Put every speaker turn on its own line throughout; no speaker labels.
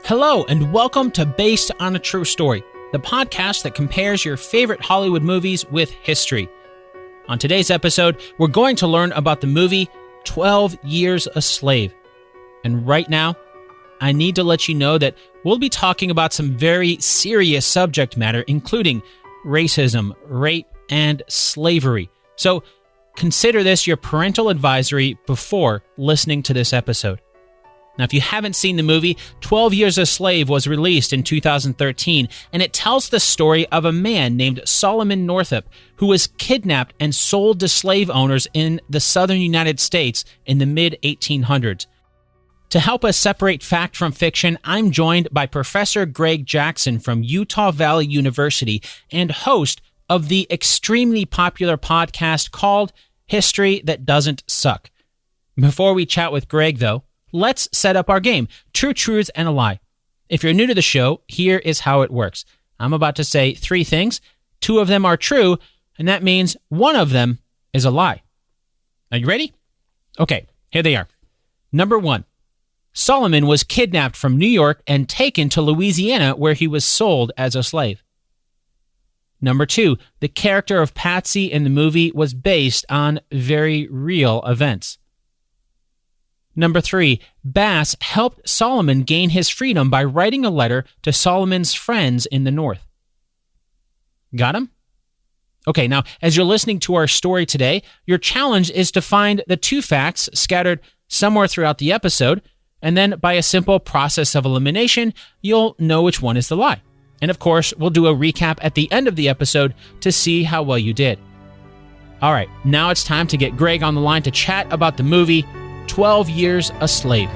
Hello, and welcome to Based on a True Story, the podcast that compares your favorite Hollywood movies with history. On today's episode, we're going to learn about the movie 12 Years a Slave. And right now, I need to let you know that we'll be talking about some very serious subject matter, including racism, rape, and slavery. So consider this your parental advisory before listening to this episode. Now, if you haven't seen the movie, 12 Years a Slave was released in 2013, and it tells the story of a man named Salomon Northup, who was kidnapped and sold to slave owners in the southern United States in the mid-1800s. To help us separate fact from fiction, I'm joined by Professor Greg Jackson from Utah Valley University and host of the extremely popular podcast called History That Doesn't Suck. Before we chat with Greg, though, let's set up our game, True Truths and a Lie. If you're new to the show, here is how it works. I'm about to say 3 things. 2 of them are true, and that means 1 of them is a lie. Are you ready? Okay, here they are. Number 1. Salomon was kidnapped from New York and taken to Louisiana, where he was sold as a slave. Number 2. The character of Patsy in the movie was based on very real events. Number 3, Bass helped Salomon gain his freedom by writing a letter to Solomon's friends in the North. Got him? Okay, now, as you're listening to our story today, your challenge is to find the 2 facts scattered somewhere throughout the episode, and then by a simple process of elimination, you'll know which one is the lie. And of course, we'll do a recap at the end of the episode to see how well you did. All right, now it's time to get Greg on the line to chat about the movie 12 Years a Slave.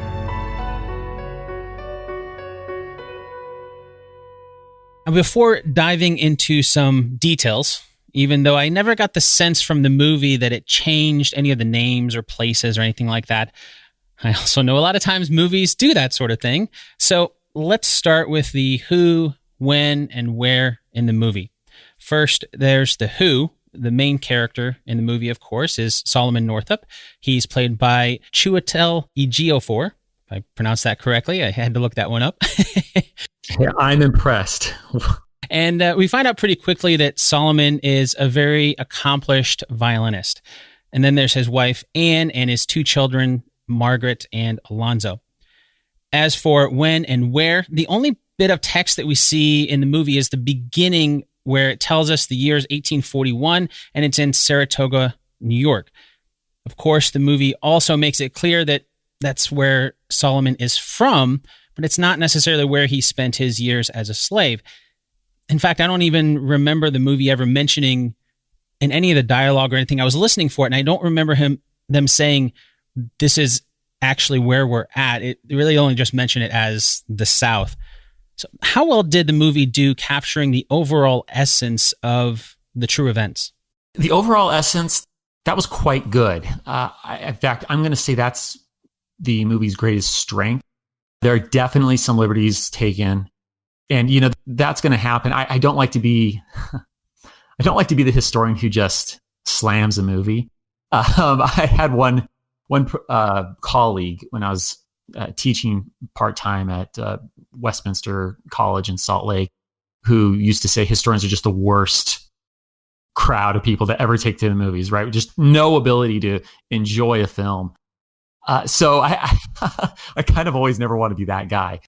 And before diving into some details, even though I never got the sense from the movie that it changed any of the names or places or anything like that, I also know a lot of times movies do that sort of thing. So let's start with the who, when, and where in the movie. First, there's the who. The main character in the movie, of course, is Salomon Northup. He's played by Chiwetel Ejiofor. If I pronounced that correctly, I had to look that one up.
Yeah, I'm impressed.
And we find out pretty quickly that Salomon is a very accomplished violinist. And then there's his wife, Anne, and his 2 children, Margaret and Alonzo. As for when and where, the only bit of text that we see in the movie is the beginning, where it tells us the year is 1841, and it's in Saratoga, New York. Of course, the movie also makes it clear that that's where Salomon is from, but it's not necessarily where he spent his years as a slave. In fact, I don't even remember the movie ever mentioning in any of the dialogue or anything. I was listening for it, and I don't remember them saying, this is actually where we're at. It really only just mentioned it as the South. So how well did the movie do capturing the overall essence of the true events?
The overall essence, that was quite good. In fact, I'm going to say that's the movie's greatest strength. There are definitely some liberties taken, and that's going to happen. I don't like to be, I don't like to be the historian who just slams a movie. I had one colleague when I was teaching part-time at Westminster College in Salt Lake, who used to say historians are just the worst crowd of people to ever take to the movies, right? Just no ability to enjoy a film. So I kind of always never want to be that guy.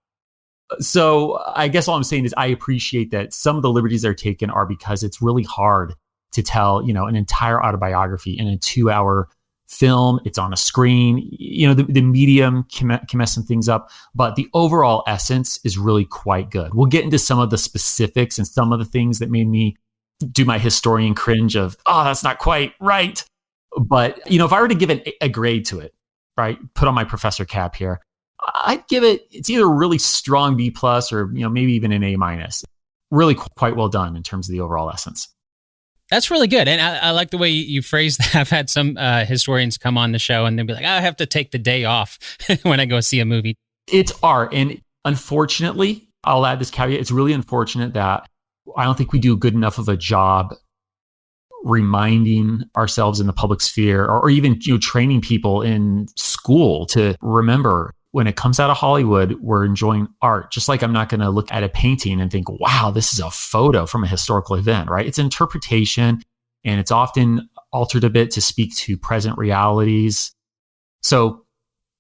So I guess all I'm saying is I appreciate that some of the liberties that are taken are because it's really hard to tell, an entire autobiography in a 2-hour film. It's on a screen. The medium can mess some things up, but the overall essence is really quite good. We'll get into some of the specifics and some of the things that made me do my historian cringe of, that's not quite right. But, if I were to give a grade to it, right, put on my professor cap here, I'd give it's either a really strong B+ or, maybe even an A-. Really quite well done in terms of the overall essence.
That's really good. And I like the way you phrased that. I've had some historians come on the show and they'll be like, I have to take the day off when I go see a movie.
It's art. And unfortunately, I'll add this caveat. It's really unfortunate that I don't think we do good enough of a job reminding ourselves in the public sphere or even training people in school to remember when it comes out of Hollywood, we're enjoying art. Just like I'm not going to look at a painting and think, wow, this is a photo from a historical event, right? It's interpretation, and it's often altered a bit to speak to present realities. So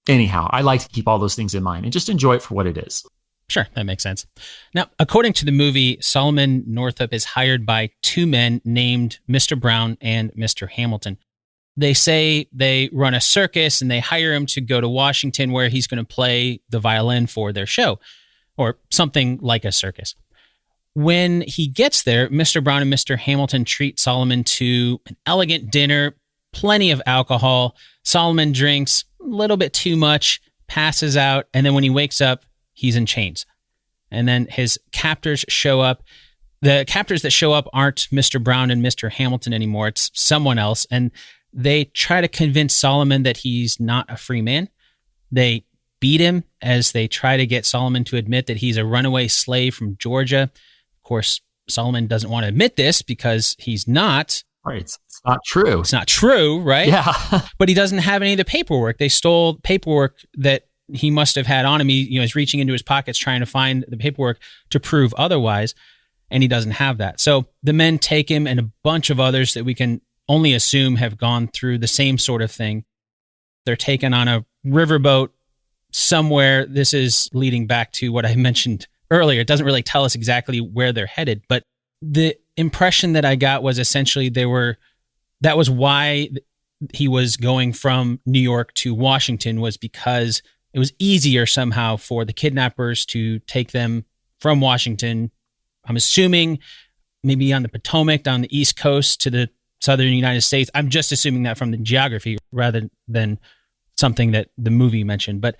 anyhow, I like to keep all those things in mind and just enjoy it for what it is.
Sure, that makes sense. Now, according to the movie, Solomon Northup is hired by two men named Mr. Brown and Mr. Hamilton. They say they run a circus and they hire him to go to Washington where he's going to play the violin for their show, or something like a circus. When he gets there, Mr. Brown and Mr. Hamilton treat Solomon to an elegant dinner, plenty of alcohol. Solomon drinks a little bit too much, passes out, and then when he wakes up, he's in chains. And then his captors show up. The captors that show up aren't Mr. Brown and Mr. Hamilton anymore. It's someone else. And they try to convince Solomon that he's not a free man. They beat him as they try to get Solomon to admit that he's a runaway slave from Georgia. Of course, Solomon doesn't want to admit this because he's not.
Right. It's not true.
It's not true, right?
Yeah.
But he doesn't have any of the paperwork. They stole paperwork that he must have had on him. He is reaching into his pockets trying to find the paperwork to prove otherwise, and he doesn't have that. So the men take him and a bunch of others that we can only assume have gone through the same sort of thing. They're taken on a riverboat somewhere. This is leading back to what I mentioned earlier. It doesn't really tell us exactly where they're headed, but the impression that I got was essentially that was why he was going from New York to Washington, was because it was easier somehow for the kidnappers to take them from Washington, I'm assuming maybe on the Potomac, down the East Coast to the southern United States. I'm just assuming that from the geography rather than something that the movie mentioned. But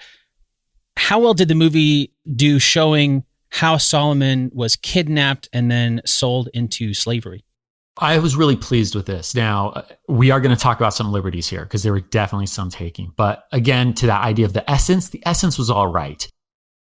how well did the movie do showing how Solomon was kidnapped and then sold into slavery?
I was really pleased with this. Now, we are going to talk about some liberties here because there were definitely some taking. But again, to that idea of the essence was all right.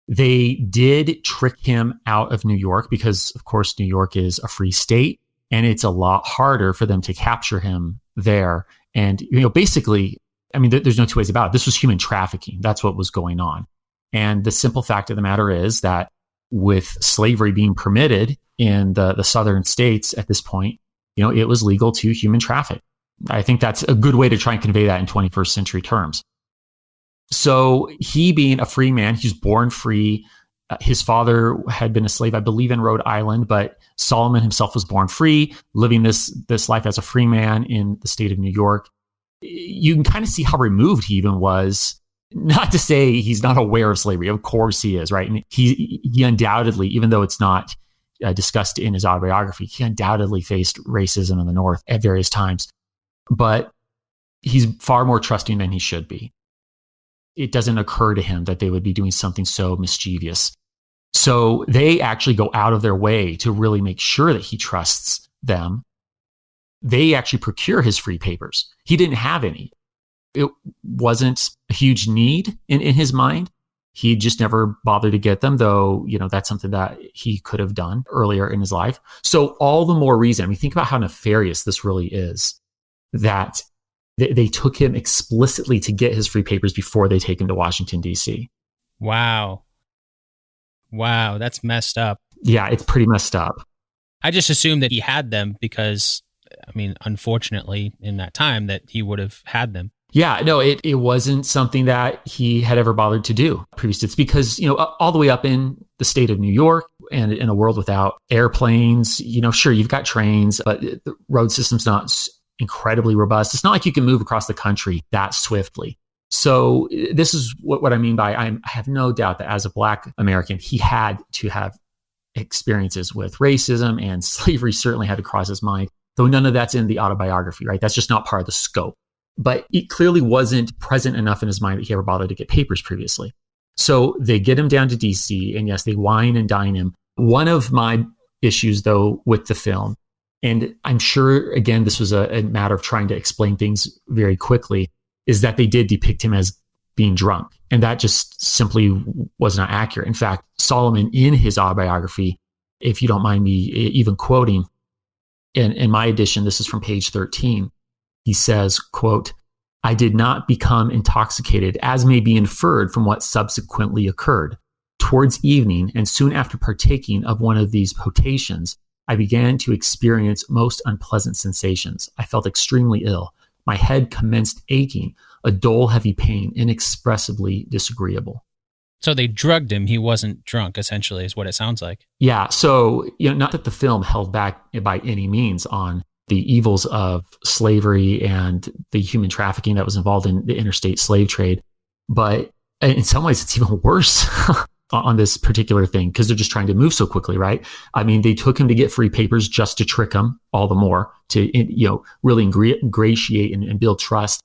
They did trick him out of New York because, of course, New York is a free state, and it's a lot harder for them to capture him there. And, basically, I mean, there's no two ways about it. This was human trafficking. That's what was going on. And the simple fact of the matter is that with slavery being permitted in the southern states at this point, it was legal to human traffic. I think that's a good way to try and convey that in 21st century terms. So he being a free man, he was born free. His father had been a slave, I believe, in Rhode Island, but Solomon himself was born free, living this life as a free man in the state of New York. You can kind of see how removed he even was. Not to say he's not aware of slavery. Of course he is, right? And he undoubtedly, even though it's not discussed in his autobiography, he undoubtedly faced racism in the North at various times. But he's far more trusting than he should be. It doesn't occur to him that they would be doing something so mischievous. So they actually go out of their way to really make sure that he trusts them. They actually procure his free papers. He didn't have any. It wasn't a huge need in his mind. He just never bothered to get them, though, that's something that he could have done earlier in his life. So all the more reason, I mean, think about how nefarious this really is, that they took him explicitly to get his free papers before they take him to Washington, D.C.
Wow, that's messed up.
Yeah, it's pretty messed up.
I just assumed that he had them because, unfortunately, in that time that he would have had them.
Yeah, no, it wasn't something that he had ever bothered to do previously. It's because, all the way up in the state of New York and in a world without airplanes, sure, you've got trains, but the road system's not incredibly robust. It's not like you can move across the country that swiftly. So this is what I mean by I have no doubt that as a Black American, he had to have experiences with racism, and slavery certainly had to cross his mind, though none of that's in the autobiography, right? That's just not part of the scope. But it clearly wasn't present enough in his mind that he ever bothered to get papers previously. So they get him down to DC, and yes, they wine and dine him. One of my issues, though, with the film, and I'm sure, again, this was a matter of trying to explain things very quickly, is that they did depict him as being drunk. And that just simply was not accurate. In fact, Solomon, in his autobiography, if you don't mind me even quoting, in my edition, this is from page 13, he says, quote, I did not become intoxicated, as may be inferred from what subsequently occurred. Towards evening, and soon after partaking of one of these potations, I began to experience most unpleasant sensations. I felt extremely ill. My head commenced aching, a dull, heavy pain, inexpressibly disagreeable.
So they drugged him. He wasn't drunk, essentially, is what it sounds like.
Yeah. So, not that the film held back by any means on the evils of slavery and the human trafficking that was involved in the interstate slave trade, but in some ways, it's even worse. On this particular thing, because they're just trying to move so quickly, right? I mean, they took him to get free papers just to trick him all the more, to really ingratiate and build trust.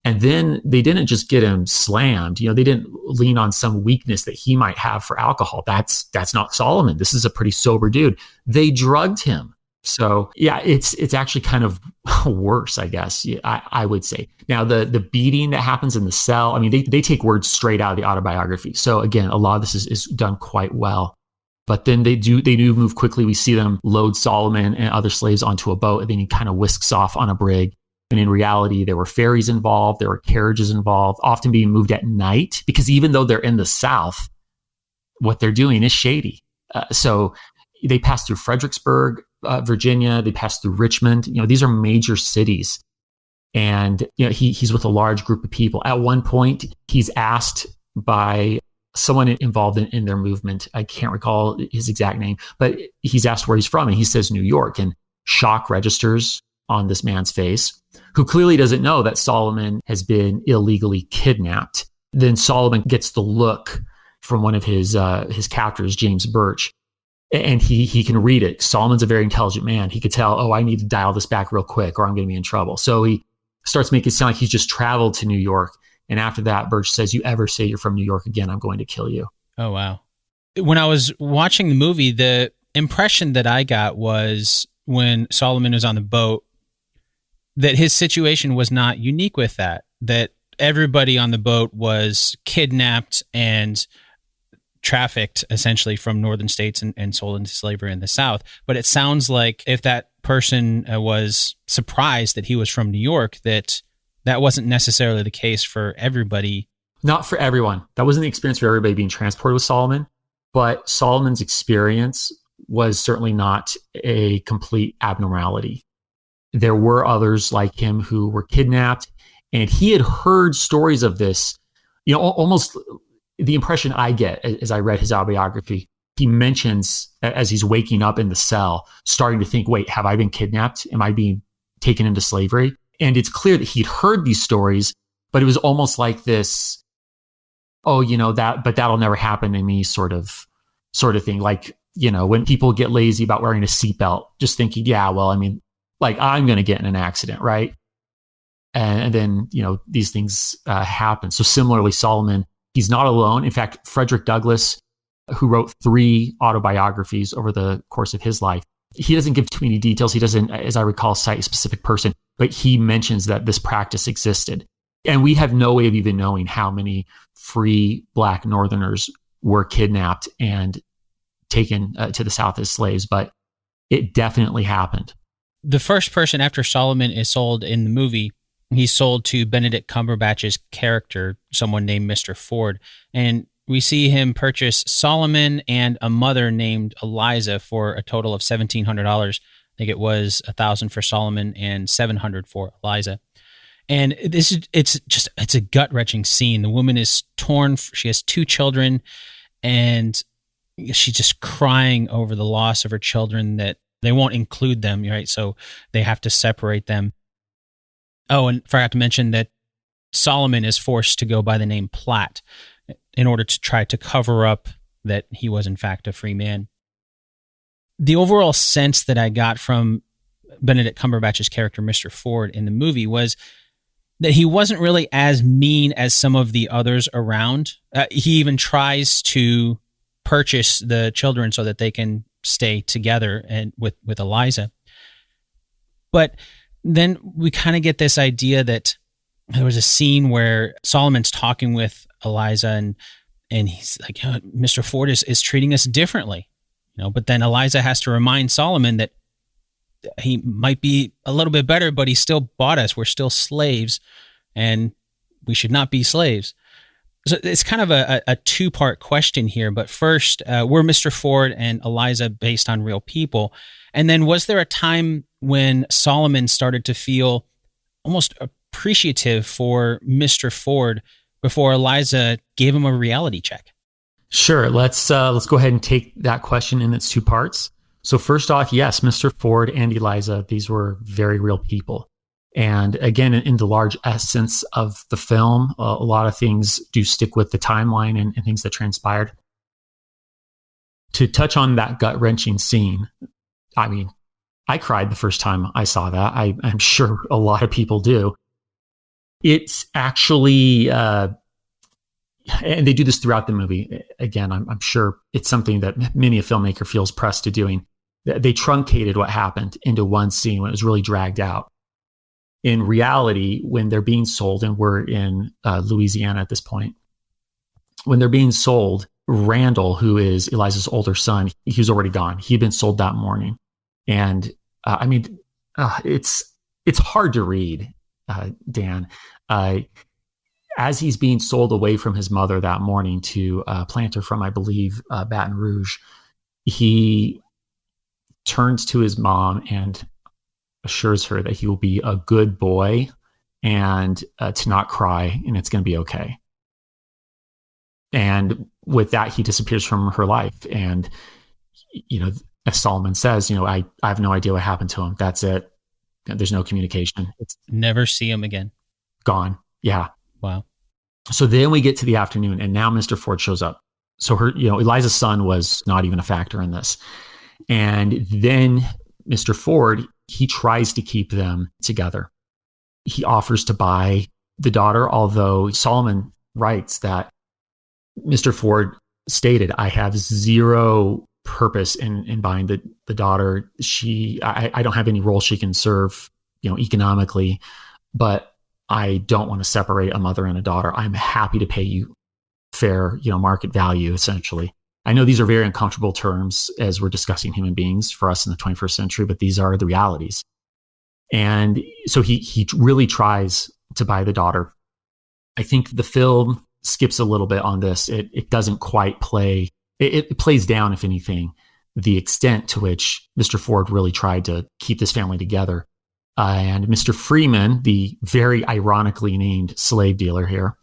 And then they didn't just get him slammed. They didn't lean on some weakness that he might have for alcohol. That's not Salomon. This is a pretty sober dude. They drugged him. So yeah, it's actually kind of worse, I guess. I would say. Now the beating that happens in the cell, I mean, they take words straight out of the autobiography. So again, a lot of this is done quite well. But then they do move quickly. We see them load Salomon and other slaves onto a boat, and then he kind of whisks off on a brig. And in reality, there were ferries involved, there were carriages involved, often being moved at night, because even though they're in the South, what they're doing is shady. So they pass through Fredericksburg, Virginia. They pass through Richmond. These are major cities. And he's with a large group of people. At one point, he's asked by someone involved in their movement. I can't recall his exact name, but he's asked where he's from, and he says New York. And shock registers on this man's face, who clearly doesn't know that Salomon has been illegally kidnapped. Then Salomon gets the look from one of his captors, James Birch. And he can read it. Solomon's a very intelligent man. He could tell, I need to dial this back real quick or I'm going to be in trouble. So he starts making it sound like he's just traveled to New York. And after that, Birch says, you ever say you're from New York again, I'm going to kill you.
Oh, wow. When I was watching the movie, the impression that I got was when Salomon was on the boat, that his situation was not unique with that everybody on the boat was kidnapped and trafficked essentially from northern states and sold into slavery in the South. But it sounds like if that person was surprised that he was from New York, that wasn't necessarily the case for everybody.
Not for everyone. That wasn't the experience for everybody being transported with Salomon, but Solomon's experience was certainly not a complete abnormality. There were others like him who were kidnapped, and he had heard stories of this, almost. The impression I get as I read his autobiography, he mentions as he's waking up in the cell, starting to think, wait, have I been kidnapped? Am I being taken into slavery? And it's clear that he'd heard these stories, but it was almost like this, but that'll never happen to me sort of thing. Like, when people get lazy about wearing a seatbelt, just thinking, I'm going to get in an accident, right? And then, these things happen. So similarly, Salomon, he's not alone. In fact, Frederick Douglass, who wrote 3 autobiographies over the course of his life, he doesn't give too many details. He doesn't, as I recall, cite a specific person, but he mentions that this practice existed. And we have no way of even knowing how many free Black Northerners were kidnapped and taken to the South as slaves, but it definitely happened.
The first person after Salomon is sold in the movie, he's sold to Benedict Cumberbatch's character, someone named Mr. Ford. And we see him purchase Salomon and a mother named Eliza for a total of $1,700. I think it was $1,000 for Salomon and $700 for Eliza. And it's a gut-wrenching scene. The woman is torn. She has 2 children, and she's just crying over the loss of her children, that they won't include them, right? So they have to separate them. Oh, and forgot to mention that Salomon is forced to go by the name Platt in order to try to cover up that he was in fact a free man. The overall sense that I got from Benedict Cumberbatch's character, Mr. Ford, in the movie was that he wasn't really as mean as some of the others around. He even tries to purchase the children so that they can stay together and with Eliza. But then we kind of get this idea that there was a scene where Solomon's talking with Eliza and he's like, Mr. Ford is treating us differently, but then Eliza has to remind Salomon that he might be a little bit better, but he still bought us. We're still slaves. and we should not be slaves. So it's kind of a two-part question here, but first, were Mr. Ford and Eliza based on real people? And then was there a time when Salomon started to feel almost appreciative for Mr. Ford before Eliza gave him a reality check?
Sure. Let's go ahead and take that question in its two parts. So first off, yes, Mr. Ford and Eliza, these were very real people. And again, in the large essence of the film, a lot of things do stick with the timeline and things that transpired. To touch on that gut-wrenching scene, I mean, I cried the first time I saw that. I'm sure a lot of people do. It's actually, and they do this throughout the movie. Again, I'm sure it's something that many a filmmaker feels pressed to doing. They truncated what happened into one scene when it was really dragged out. In reality, when they're being sold, and we're in Louisiana at this point, when they're being sold, Randall, who is Eliza's older son, he was already gone. He'd been sold that morning. And it's hard to read, Dan. As he's being sold away from his mother that morning to a planter from, I believe, Baton Rouge, he turns to his mom and assures her that he will be a good boy and to not cry, and it's going to be okay. And with that, he disappears from her life. And, as Salomon says, I have no idea what happened to him. That's it. There's no communication. It's
never see him again.
Gone. Yeah.
Wow.
So then we get to the afternoon, and now Mr. Ford shows up. So Eliza's son was not even a factor in this. And then Mr. Ford, he tries to keep them together. He offers to buy the daughter, although Salomon writes that Mr. Ford stated, I have zero purpose in buying the daughter. I don't have any role she can serve, economically, but I don't want to separate a mother and a daughter. I'm happy to pay you fair, market value, essentially. I know these are very uncomfortable terms as we're discussing human beings for us in the 21st century, but these are the realities. And so he really tries to buy the daughter. I think the film skips a little bit on this. It doesn't quite play. It plays down, if anything, the extent to which Mr. Ford really tried to keep this family together. And Mr. Freeman, the very ironically named slave dealer here,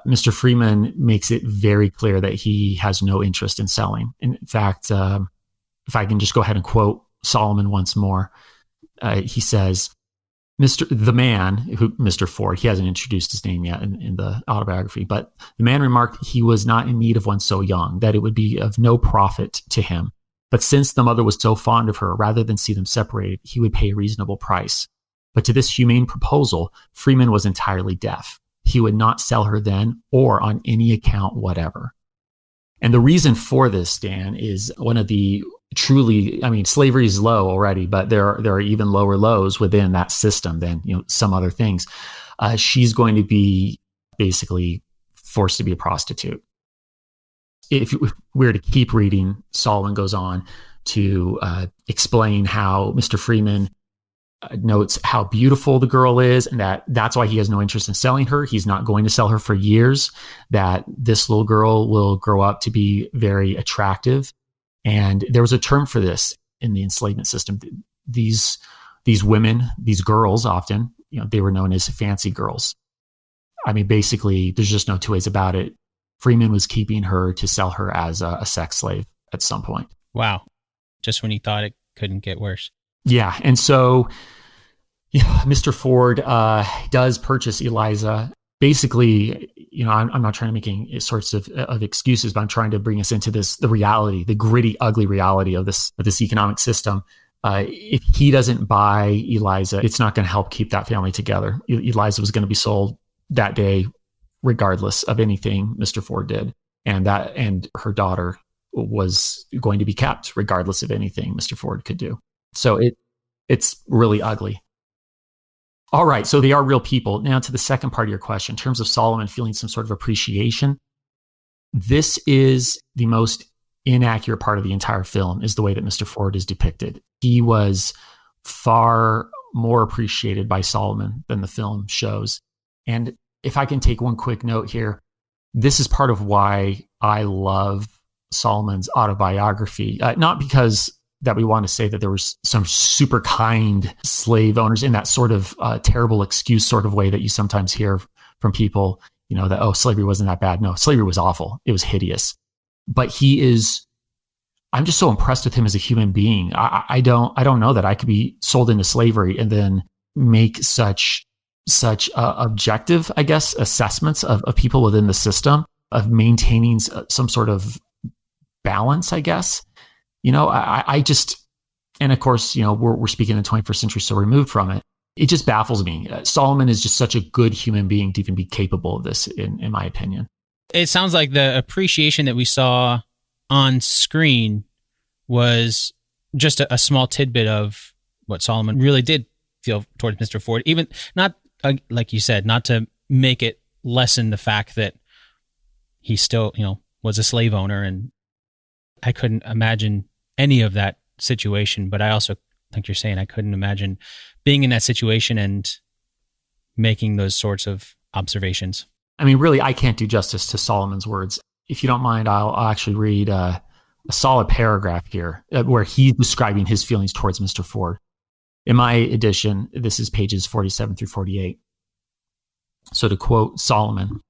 Mr. Freeman makes it very clear that he has no interest in selling. In fact, if I can just go ahead and quote Salomon once more, he says, the man, Mr. Ford, he hasn't introduced his name yet in the autobiography, but the man remarked he was not in need of one so young, that it would be of no profit to him. But since the mother was so fond of her, rather than see them separated, he would pay a reasonable price. But to this humane proposal, Freeman was entirely deaf. He would not sell her then or on any account whatever. And the reason for this, Dan, is one of the truly, slavery is low already, but there are even lower lows within that system than, some other things. She's going to be basically forced to be a prostitute. If we were to keep reading, Salomon goes on to explain how Mr. Freeman notes how beautiful the girl is, and that's why he has no interest in selling her. He's not going to sell her for years, that this little girl will grow up to be very attractive. And there was a term for this in the enslavement system. These women, these girls often, they were known as fancy girls. Basically, there's just no two ways about it. Freeman was keeping her to sell her as a sex slave at some point. Wow.
Just when he thought it couldn't get worse.
Yeah. And so Mr. Ford does purchase Eliza. Basically, I'm not trying to make any sorts of excuses, but I'm trying to bring us into the reality, the gritty, ugly reality of this economic system. If he doesn't buy Eliza, it's not going to help keep that family together. Eliza was going to be sold that day, regardless of anything Mr. Ford did. And her daughter was going to be kept, regardless of anything Mr. Ford could do. So it's really ugly. All right, so they are real people. Now to the second part of your question, in terms of Salomon feeling some sort of appreciation, this is the most inaccurate part of the entire film, is the way that Mr. Ford is depicted. He was far more appreciated by Salomon than the film shows. And if I can take one quick note here, this is part of why I love Solomon's autobiography. Not because that we want to say that there was some super kind slave owners in that sort of terrible excuse sort of way that you sometimes hear from people, that, oh, slavery wasn't that bad. No, slavery was awful. It was hideous. But I'm just so impressed with him as a human being. I don't know that I could be sold into slavery and then make such objective, I guess, assessments of people within the system, of maintaining some sort of balance, I guess. I just, and of course, we're speaking in the 21st century, so removed from it. It just baffles me. Solomon is just such a good human being to even be capable of this, in my opinion.
It sounds like the appreciation that we saw on screen was just a small tidbit of what Solomon really did feel towards Mr. Ford. Even not, like you said, not to make it lessen the fact that he still, was a slave owner, and I couldn't imagine any of that situation. But I also think you're saying I couldn't imagine being in that situation and making those sorts of observations.
I mean, really, I can't do justice to Solomon's words. If you don't mind, I'll actually read a solid paragraph here where he's describing his feelings towards Mr. Ford. In my edition, this is pages 47 through 48. So to quote Solomon,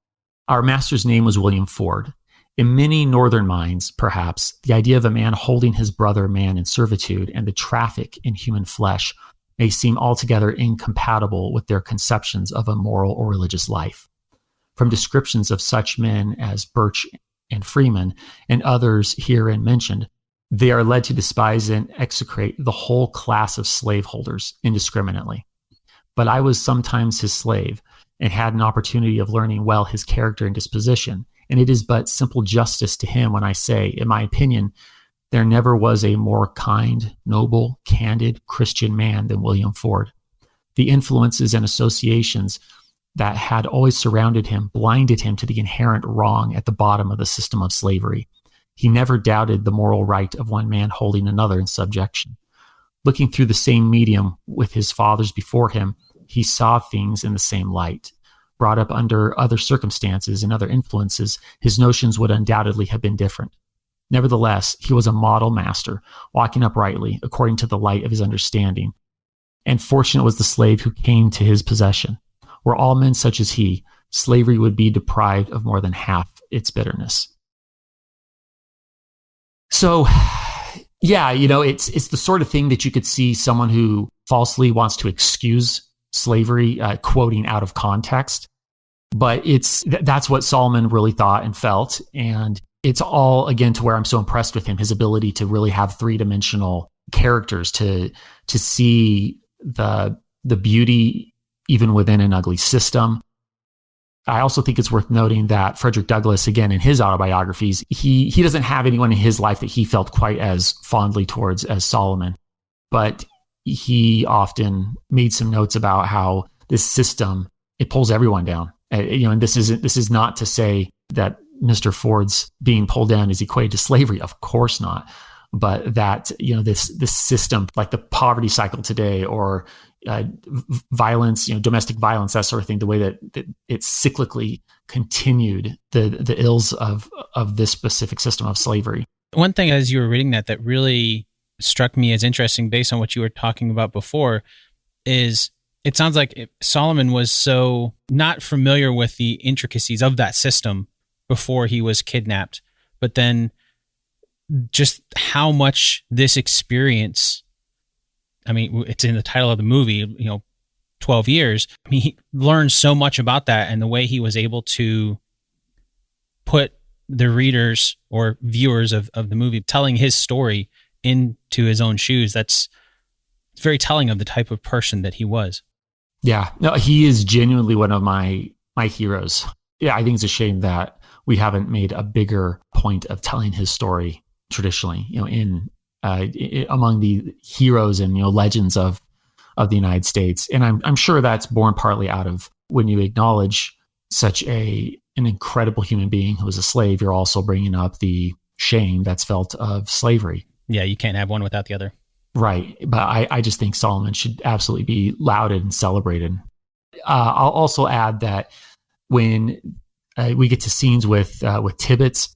"Our master's name was William Ford. In many northern minds, perhaps, the idea of a man holding his brother man in servitude and the traffic in human flesh may seem altogether incompatible with their conceptions of a moral or religious life. From descriptions of such men as Birch and Freeman and others herein mentioned, they are led to despise and execrate the whole class of slaveholders indiscriminately. But I was sometimes his slave and had an opportunity of learning well his character and disposition, and it is but simple justice to him when I say, in my opinion, there never was a more kind, noble, candid, Christian man than William Ford. The influences and associations that had always surrounded him blinded him to the inherent wrong at the bottom of the system of slavery. He never doubted the moral right of one man holding another in subjection. Looking through the same medium with his fathers before him, he saw things in the same light. Brought up under other circumstances and other influences, his notions would undoubtedly have been different. Nevertheless, he was a model master, walking uprightly according to the light of his understanding. And fortunate was the slave who came to his possession. Were all men such as he, slavery would be deprived of more than half its bitterness." So, yeah, it's the sort of thing that you could see someone who falsely wants to excuse slavery quoting out of context. But that's what Solomon really thought and felt. And it's all, again, to where I'm so impressed with him, his ability to really have three-dimensional characters, to see the beauty even within an ugly system. I also think it's worth noting that Frederick Douglass, again, in his autobiographies, he doesn't have anyone in his life that he felt quite as fondly towards as Solomon. But he often made some notes about how this system, it pulls everyone down. And this is not to say that Mr. Ford's being pulled down is equated to slavery. Of course not. But that, this system, like the poverty cycle today, or violence, domestic violence, that sort of thing, the way that it cyclically continued the ills of this specific system of slavery.
One thing as you were reading that really struck me as interesting based on what you were talking about before is it sounds like Solomon was so not familiar with the intricacies of that system before he was kidnapped, but then just how much this experience, I mean, it's in the title of the movie, 12 years. I mean, he learned so much about that, and the way he was able to put the readers or viewers of the movie telling his story into his own shoes, that's very telling of the type of person that he was.
Yeah, no, he is genuinely one of my heroes. Yeah, I think it's a shame that we haven't made a bigger point of telling his story traditionally, among the heroes and legends of the United States. And I'm sure that's born partly out of when you acknowledge such an incredible human being who was a slave, you're also bringing up the shame that's felt of slavery.
Yeah, you can't have one without the other.
Right. But I just think Solomon should absolutely be lauded and celebrated. I'll also add that when we get to scenes with Tibbets,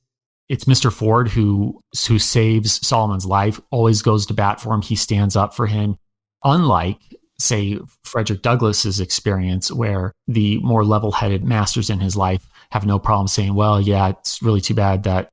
it's Mr. Ford who saves Solomon's life, always goes to bat for him. He stands up for him. Unlike, say, Frederick Douglass's experience, where the more level-headed masters in his life have no problem saying, well, yeah, it's really too bad that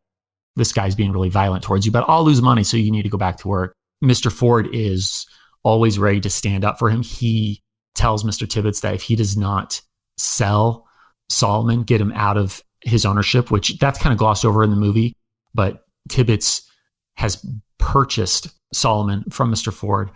this guy's being really violent towards you, but I'll lose money, so you need to go back to work. Mr. Ford is always ready to stand up for him. He tells Mr. Tibbets that if he does not sell Salomon, get him out of his ownership, which that's kind of glossed over in the movie, but Tibbets has purchased Salomon from Mr. Ford,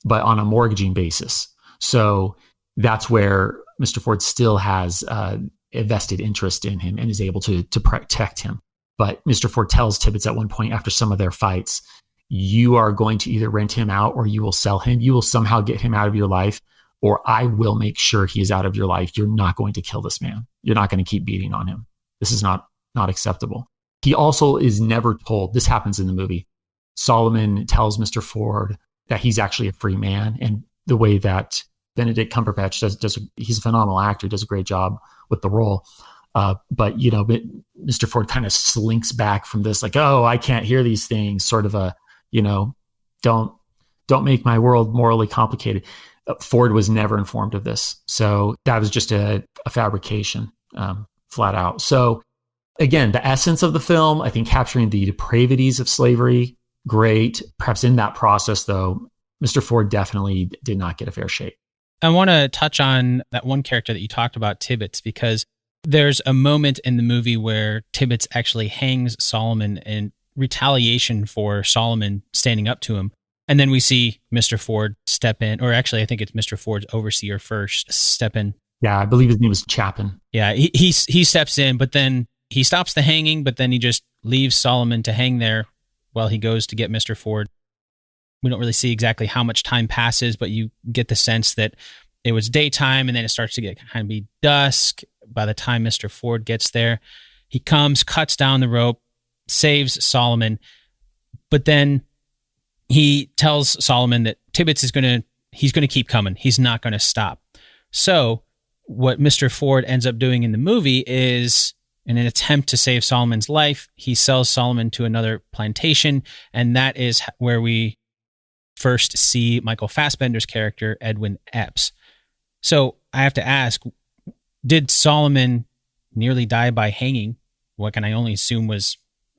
but on a mortgaging basis. So that's where Mr. Ford still has a vested interest in him and is able to protect him. But Mr. Ford tells Tibbets at one point after some of their fights, you are going to either rent him out or you will sell him. You will somehow get him out of your life, or I will make sure he is out of your life. You're not going to kill this man. You're not going to keep beating on him. This is not acceptable. He also is never told, this happens in the movie, Salomon tells Mr. Ford that he's actually a free man. And the way that Benedict Cumberbatch does he's a phenomenal actor, does a great job with the role. But Mr. Ford kind of slinks back from this, like, oh, I can't hear these things, sort of a, don't make my world morally complicated. Ford was never informed of this. So that was just a fabrication, flat out. So again, the essence of the film, I think capturing the depravities of slavery, great. Perhaps in that process, though, Mr. Ford definitely did not get a fair shake.
I want to touch on that one character that you talked about, Tibbets, because there's a moment in the movie where Tibbets actually hangs Salomon in retaliation for Salomon standing up to him. And then we see Mr. Ford step in, or actually, I think it's Mr. Ford's overseer first step in.
Yeah, I believe his name was Chapin.
Yeah, he steps in, but then he stops the hanging, but then he just leaves Salomon to hang there while he goes to get Mr. Ford. We don't really see exactly how much time passes, but you get the sense that it was daytime and then it starts to get kind of be dusk. By the time Mr. Ford gets there, he comes, cuts down the rope, saves Salomon, but then he tells Salomon that Tibbets he's going to keep coming. He's not going to stop. So what Mr. Ford ends up doing in the movie is, in an attempt to save Solomon's life, he sells Salomon to another plantation, and that is where we first see Michael Fassbender's character, Edwin Epps. So I have to ask, did Salomon nearly die by hanging? What can I only assume was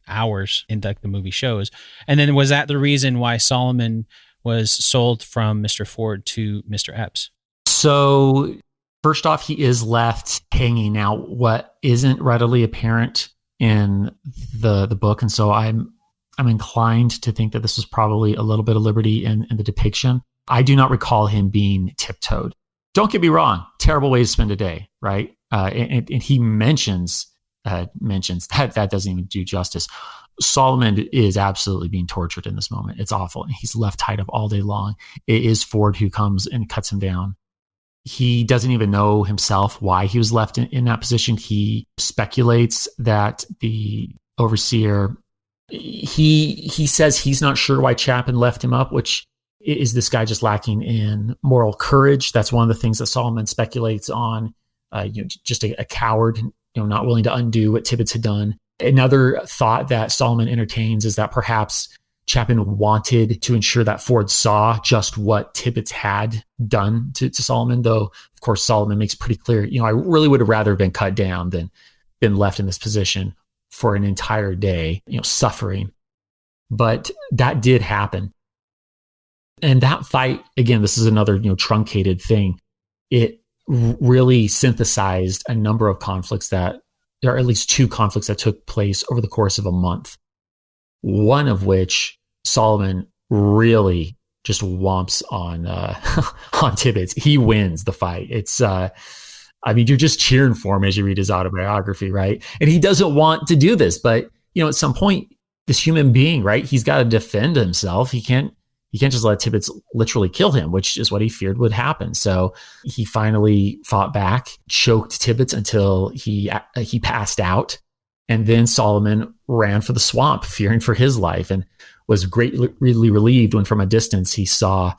hours in the movie shows. And then was that the reason why Salomon was sold from Mr. Ford to Mr. Epps?
So first off, he is left hanging out. What isn't readily apparent in the book, and so I'm inclined to think that this was probably a little bit of liberty in the depiction. I do not recall him being tiptoed. Don't get me wrong, terrible way to spend a day, right? And he mentions that doesn't even do justice. Salomon is absolutely being tortured in this moment. It's awful. He's left tied up all day long. It is Ford who comes and cuts him down. He doesn't even know himself why he was left in that position. He speculates that the overseer, he says he's not sure why Chapin left him up, which is this guy just lacking in moral courage. That's one of the things that Salomon speculates on. Just a coward, not willing to undo what Tibbets had done. Another thought that Salomon entertains is that perhaps Chapin wanted to ensure that Ford saw just what Tibbets had done to Salomon, though, of course, Salomon makes pretty clear, I really would have rather been cut down than been left in this position for an entire day, suffering. But that did happen. And that fight, again, this is another, truncated thing. It really synthesized a number of conflicts there are at least two conflicts that took place over the course of a month. One of which Salomon really just whomps on on Tibbets. He wins the fight. It's you're just cheering for him as you read his autobiography, right? And he doesn't want to do this, but at some point, this human being, right? He's got to defend himself. He can't just let Tibbets literally kill him, which is what he feared would happen. So he finally fought back, choked Tibbets until he passed out. And then Salomon ran for the swamp, fearing for his life, and was greatly relieved when from a distance he saw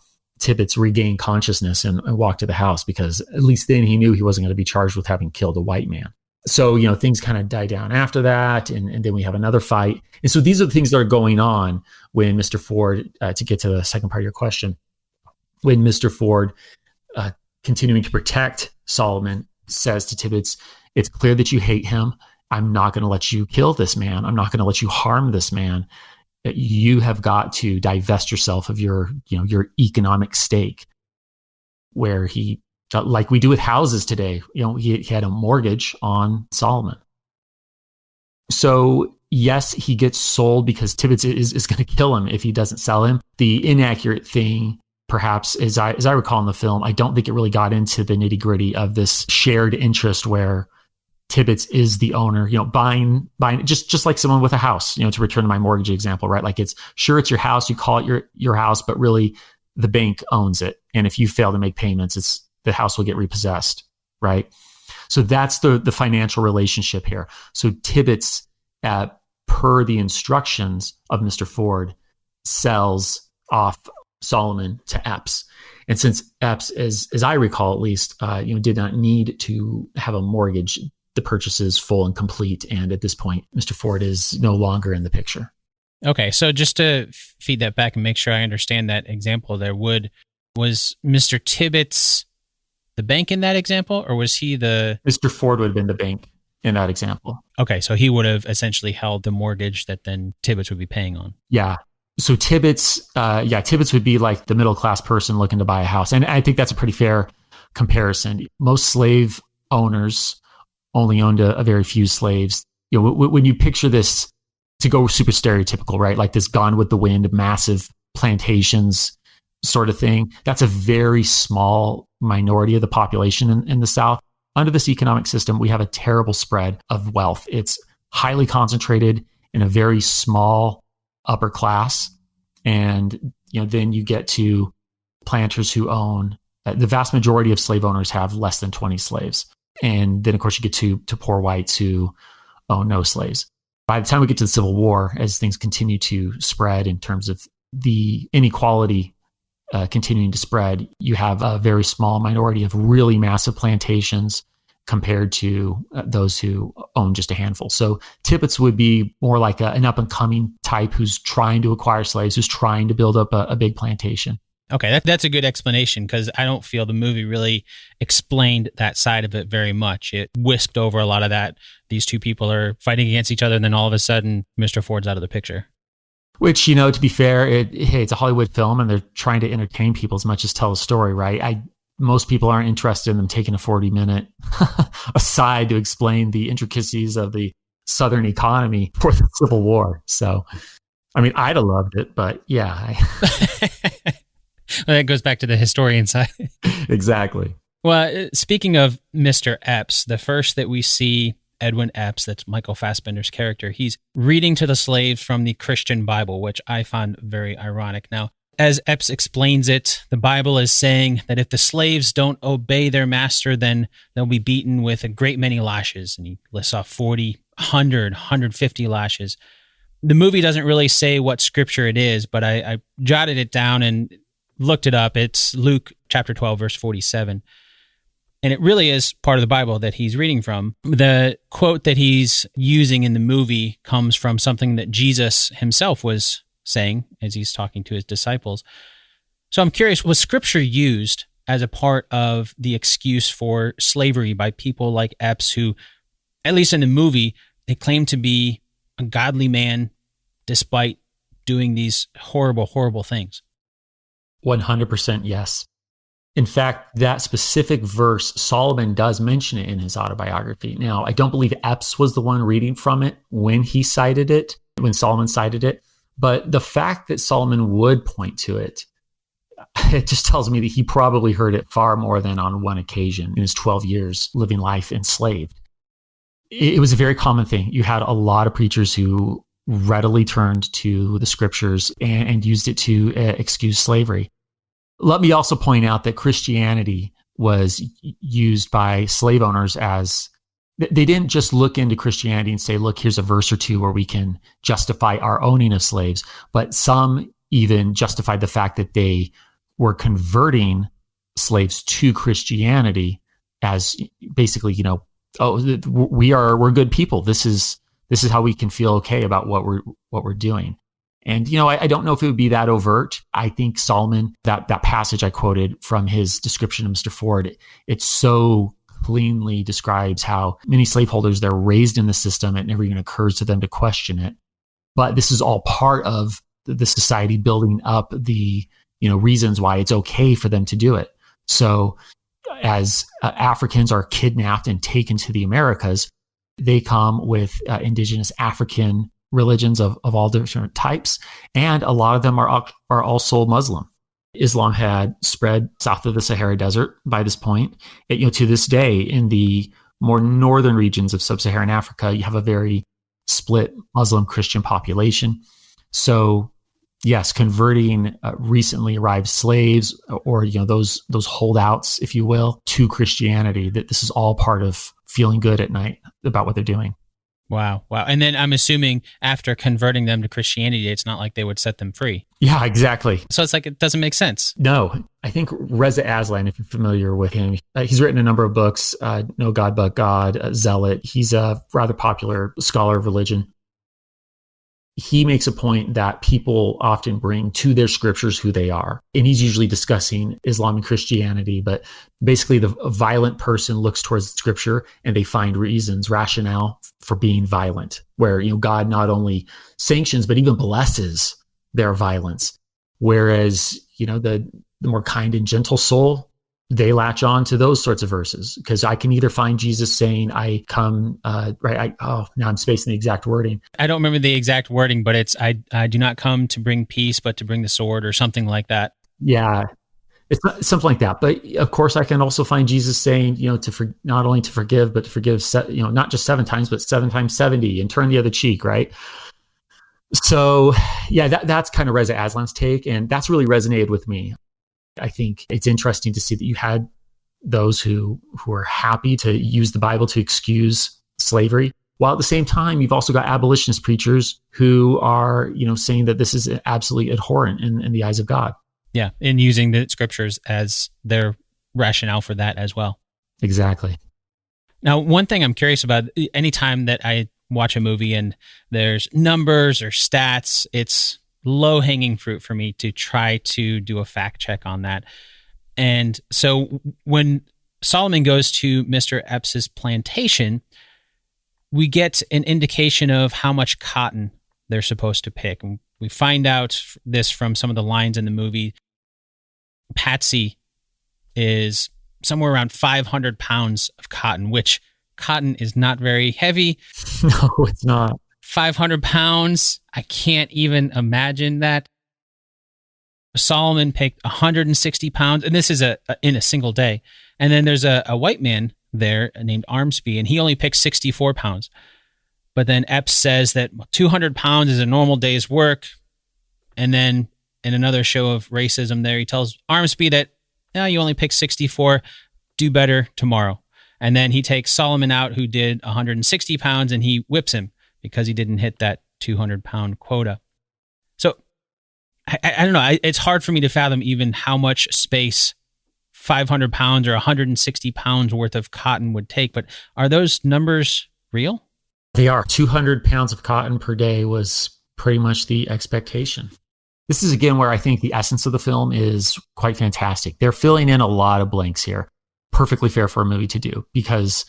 Tibbets regain consciousness and walk to the house, because at least then he knew he wasn't going to be charged with having killed a white man. So, things kind of die down after that. And then we have another fight. And so these are the things that are going on when Mr. Ford, to get to the second part of your question, when Mr. Ford, continuing to protect Salomon, says to Tibbets, it's clear that you hate him. I'm not going to let you kill this man. I'm not going to let you harm this man. You have got to divest yourself of your economic stake, where he, like we do with houses today, he had a mortgage on Salomon. So yes, he gets sold because Tibbets is going to kill him if he doesn't sell him. The inaccurate thing, perhaps, as I recall in the film, I don't think it really got into the nitty gritty of this shared interest where Tibbets is the owner, buying just like someone with a house, to return to my mortgage example, right? Like it's your house, you call it your house, but really the bank owns it. And if you fail to make payments, the house will get repossessed, right? So that's the financial relationship here. So Tibbets, per the instructions of Mr. Ford, sells off Salomon to Epps. And since Epps, as I recall at least, did not need to have a mortgage, the purchase is full and complete. And at this point, Mr. Ford is no longer in the picture.
Okay, so just to feed that back and make sure I understand that example there, was Mr. Tibbets the bank in that example, or was he the...
Mr. Ford would have been the bank in that example.
Okay, so he would have essentially held the mortgage that then Tibbets would be paying on.
Yeah. So Tibbets would be like the middle-class person looking to buy a house. And I think that's a pretty fair comparison. Most slave owners only owned a very few slaves. When you picture this, to go super stereotypical, right? Like this Gone with the Wind, massive plantations sort of thing. That's a very small minority of the population in the South. Under this economic system, we have a terrible spread of wealth. It's highly concentrated in a very small upper class. And, then you get to planters who own, the vast majority of slave owners have less than 20 slaves. And then, of course, you get to poor whites who own no slaves. By the time we get to the Civil War, as things continue to spread in terms of the inequality continuing to spread, you have a very small minority of really massive plantations compared to those who own just a handful. So Tibbets would be more like an up-and-coming type who's trying to acquire slaves, who's trying to build up a big plantation.
Okay, that's a good explanation, because I don't feel the movie really explained that side of it very much. It whisked over a lot of that. These two people are fighting against each other, and then all of a sudden, Mr. Ford's out of the picture.
Which, to be fair, it's a Hollywood film, and they're trying to entertain people as much as tell a story, right? Most people aren't interested in them taking a 40-minute aside to explain the intricacies of the Southern economy for the Civil War. So, I'd have loved it, but yeah.
Well, that goes back to the historian side.
Exactly.
Well, speaking of Mr. Epps, the first that we see Edwin Epps, that's Michael Fassbender's character, he's reading to the slaves from the Christian Bible, which I find very ironic. Now, as Epps explains it, the Bible is saying that if the slaves don't obey their master, then they'll be beaten with a great many lashes. And he lists off 40, 100, 150 lashes. The movie doesn't really say what scripture it is, but I jotted it down and looked it up. It's Luke chapter 12, verse 47. And it really is part of the Bible that he's reading from. The quote that he's using in the movie comes from something that Jesus himself was saying as he's talking to his disciples. So I'm curious, was scripture used as a part of the excuse for slavery by people like Epps, who, at least in the movie, they claim to be a godly man despite doing these horrible, horrible things?
100% yes. In fact, that specific verse, Solomon does mention it in his autobiography. Now, I don't believe Epps was the one reading from it when Solomon cited it. But the fact that Solomon would point to it, it just tells me that he probably heard it far more than on one occasion in his 12 years living life enslaved. It was a very common thing. You had a lot of preachers who readily turned to the scriptures and used it to excuse slavery. Let me also point out that Christianity was used by slave owners as, they didn't just look into Christianity and say, look, here's a verse or two where we can justify our owning of slaves, but some even justified the fact that they were converting slaves to Christianity as basically, oh, we're good people. This is how we can feel okay about what we're doing. And, I don't know if it would be that overt. I think Salomon, that passage I quoted from his description of Mr. Ford, it so cleanly describes how many slaveholders, they're raised in the system. It never even occurs to them to question it. But this is all part of the society building up the, reasons why it's okay for them to do it. So as Africans are kidnapped and taken to the Americas, they come with indigenous African religions of all different types. And a lot of them are also Muslim. Islam had spread south of the Sahara Desert by this point. To this day, in the more northern regions of sub-Saharan Africa, you have a very split Muslim Christian population. So yes, converting recently arrived slaves or those holdouts, if you will, to Christianity, that this is all part of feeling good at night about what they're doing.
Wow. And then I'm assuming after converting them to Christianity, it's not like they would set them free.
Yeah, exactly.
So it's like it doesn't make sense.
No. I think Reza Aslan, if you're familiar with him, he's written a number of books, No God But God, Zealot. He's a rather popular scholar of religion. He makes a point that people often bring to their scriptures who they are. And he's usually discussing Islam and Christianity, but basically the violent person looks towards the scripture and they find reasons, rationale for being violent, where, God not only sanctions, but even blesses their violence. Whereas, the more kind and gentle soul, they latch on to those sorts of verses, because I can either find Jesus saying, I come, now I'm spacing the exact wording.
I don't remember the exact wording, but it's, I do not come to bring peace, but to bring the sword, or something like that.
Yeah, it's something like that. But of course, I can also find Jesus saying, not only to forgive, but to forgive, not just 7 times, but 7 times 70 and turn the other cheek, right? So yeah, that's kind of Reza Aslan's take. And that's really resonated with me. I think it's interesting to see that you had those who are happy to use the Bible to excuse slavery, while at the same time, you've also got abolitionist preachers who are, saying that this is absolutely abhorrent in the eyes of God.
Yeah, and using the scriptures as their rationale for that as well.
Exactly.
Now, one thing I'm curious about, anytime that I watch a movie and there's numbers or stats, it's low-hanging fruit for me to try to do a fact check on that. And so when Salomon goes to Mr. Epps's plantation, we get an indication of how much cotton they're supposed to pick. And we find out this from some of the lines in the movie. Patsy is somewhere around 500 pounds of cotton, which cotton is not very heavy.
No, it's not.
500 pounds. I can't even imagine that. Salomon picked 160 pounds, and this is in a single day. And then there's a white man there named Armsby, and he only picked 64 pounds. But then Epps says that 200 pounds is a normal day's work. And then in another show of racism there, he tells Armsby that, you only picked 64, do better tomorrow. And then he takes Salomon out, who did 160 pounds, and he whips him because he didn't hit that 200-pound quota. So I don't know. It's hard for me to fathom even how much space 500 pounds or 160 pounds worth of cotton would take. But are those numbers real?
They are. 200 pounds of cotton per day was pretty much the expectation. This is, again, where I think the essence of the film is quite fantastic. They're filling in a lot of blanks here. Perfectly fair for a movie to do, because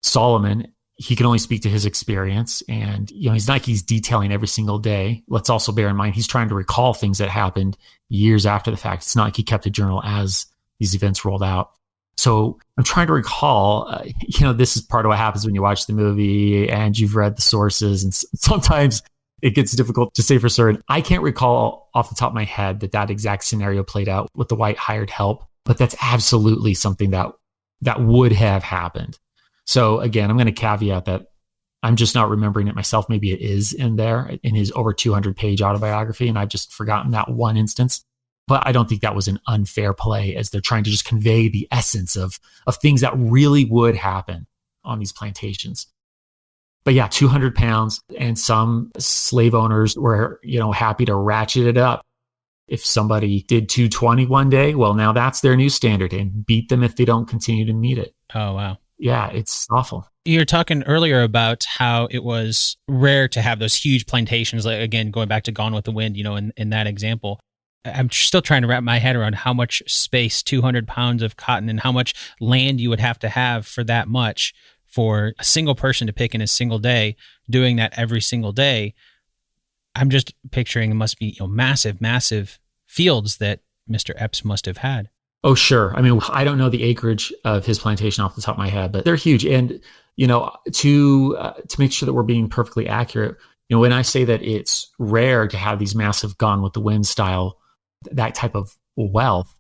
Salomon, he can only speak to his experience, and he's not like he's detailing every single day. Let's also bear in mind he's trying to recall things that happened years after the fact. It's not like he kept a journal as these events rolled out. So I'm trying to recall, this is part of what happens when you watch the movie and you've read the sources, and sometimes it gets difficult to say for certain. I can't recall off the top of my head that exact scenario played out with the white hired help, but that's absolutely something that would have happened. So again, I'm going to caveat that I'm just not remembering it myself. Maybe it is in there in his over 200-page autobiography, and I've just forgotten that one instance. But I don't think that was an unfair play, as they're trying to just convey the essence of things that really would happen on these plantations. But yeah, 200 pounds, and some slave owners were, happy to ratchet it up. If somebody did 220 one day, well, now that's their new standard, and beat them if they don't continue to meet it.
Oh, wow.
Yeah, it's awful.
You were talking earlier about how it was rare to have those huge plantations, like, again, going back to Gone with the Wind, in that example. I'm still trying to wrap my head around how much space, 200 pounds of cotton, and how much land you would have to have for that much for a single person to pick in a single day, doing that every single day. I'm just picturing it must be massive, massive fields that Mr. Epps must have had.
Oh, sure. I mean, I don't know the acreage of his plantation off the top of my head, but they're huge. And, to make sure that we're being perfectly accurate, when I say that it's rare to have these massive Gone with the Wind style, that type of wealth,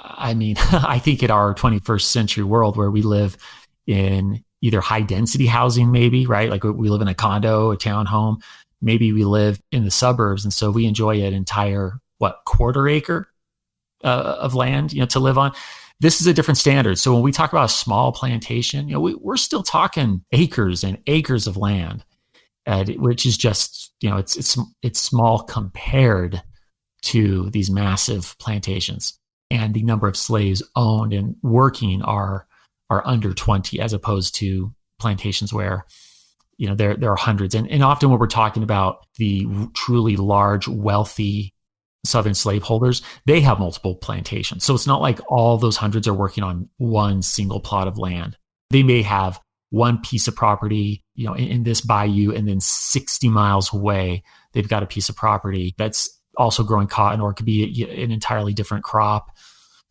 I mean, I think in our 21st century world where we live in either high density housing, maybe, right? Like we live in a condo, a townhome. Maybe we live in the suburbs, and so we enjoy an entire, quarter acre of land, to live on. This is a different standard. So when we talk about a small plantation, we're still talking acres and acres of land, which is just, it's small compared to these massive plantations. And the number of slaves owned and working are under 20, as opposed to plantations where there are hundreds. And often when we're talking about the truly large, wealthy Southern slaveholders, they have multiple plantations. So it's not like all those hundreds are working on one single plot of land. They may have one piece of property, in this bayou, and then 60 miles away, they've got a piece of property that's also growing cotton, or it could be an entirely different crop.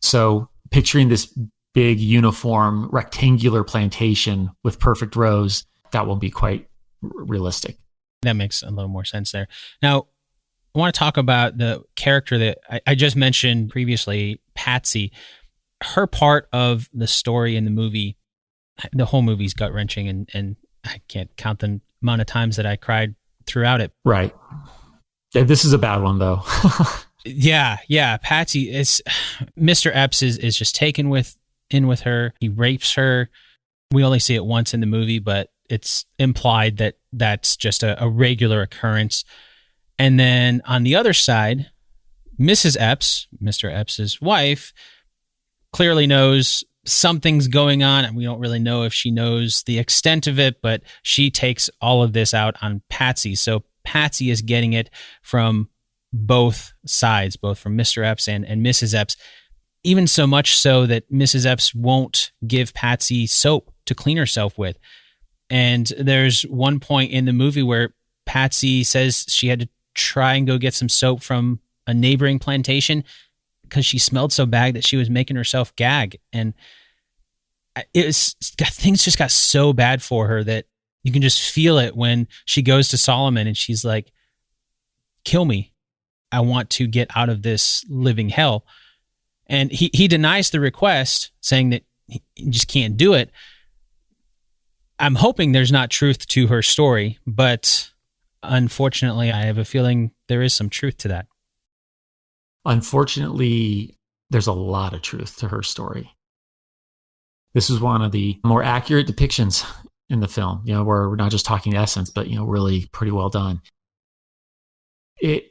So picturing this big, uniform, rectangular plantation with perfect rows, that won't be quite realistic.
That makes a little more sense there. Now, I want to talk about the character that I just mentioned previously, Patsy. Her part of the story in the movie, the whole movie's gut-wrenching, and I can't count the amount of times that I cried throughout it.
Right. This is a bad one, though.
Yeah. Patsy is... Mr. Epps is just taken in with her. He rapes her. We only see it once in the movie, but it's implied that that's just a regular occurrence. And then on the other side, Mrs. Epps, Mr. Epps's wife, clearly knows something's going on, and we don't really know if she knows the extent of it, but she takes all of this out on Patsy. So Patsy is getting it from both sides, both from Mr. Epps and Mrs. Epps, even so much so that Mrs. Epps won't give Patsy soap to clean herself with. And there's one point in the movie where Patsy says she had to try and go get some soap from a neighboring plantation because she smelled so bad that she was making herself gag. And things just got so bad for her that you can just feel it when she goes to Salomon and she's like, kill me. I want to get out of this living hell. And he denies the request, saying that he just can't do it. I'm hoping there's not truth to her story, but unfortunately, I have a feeling there is some truth to that.
Unfortunately, there's a lot of truth to her story. This is one of the more accurate depictions in the film, where we're not just talking essence, but, really pretty well done. I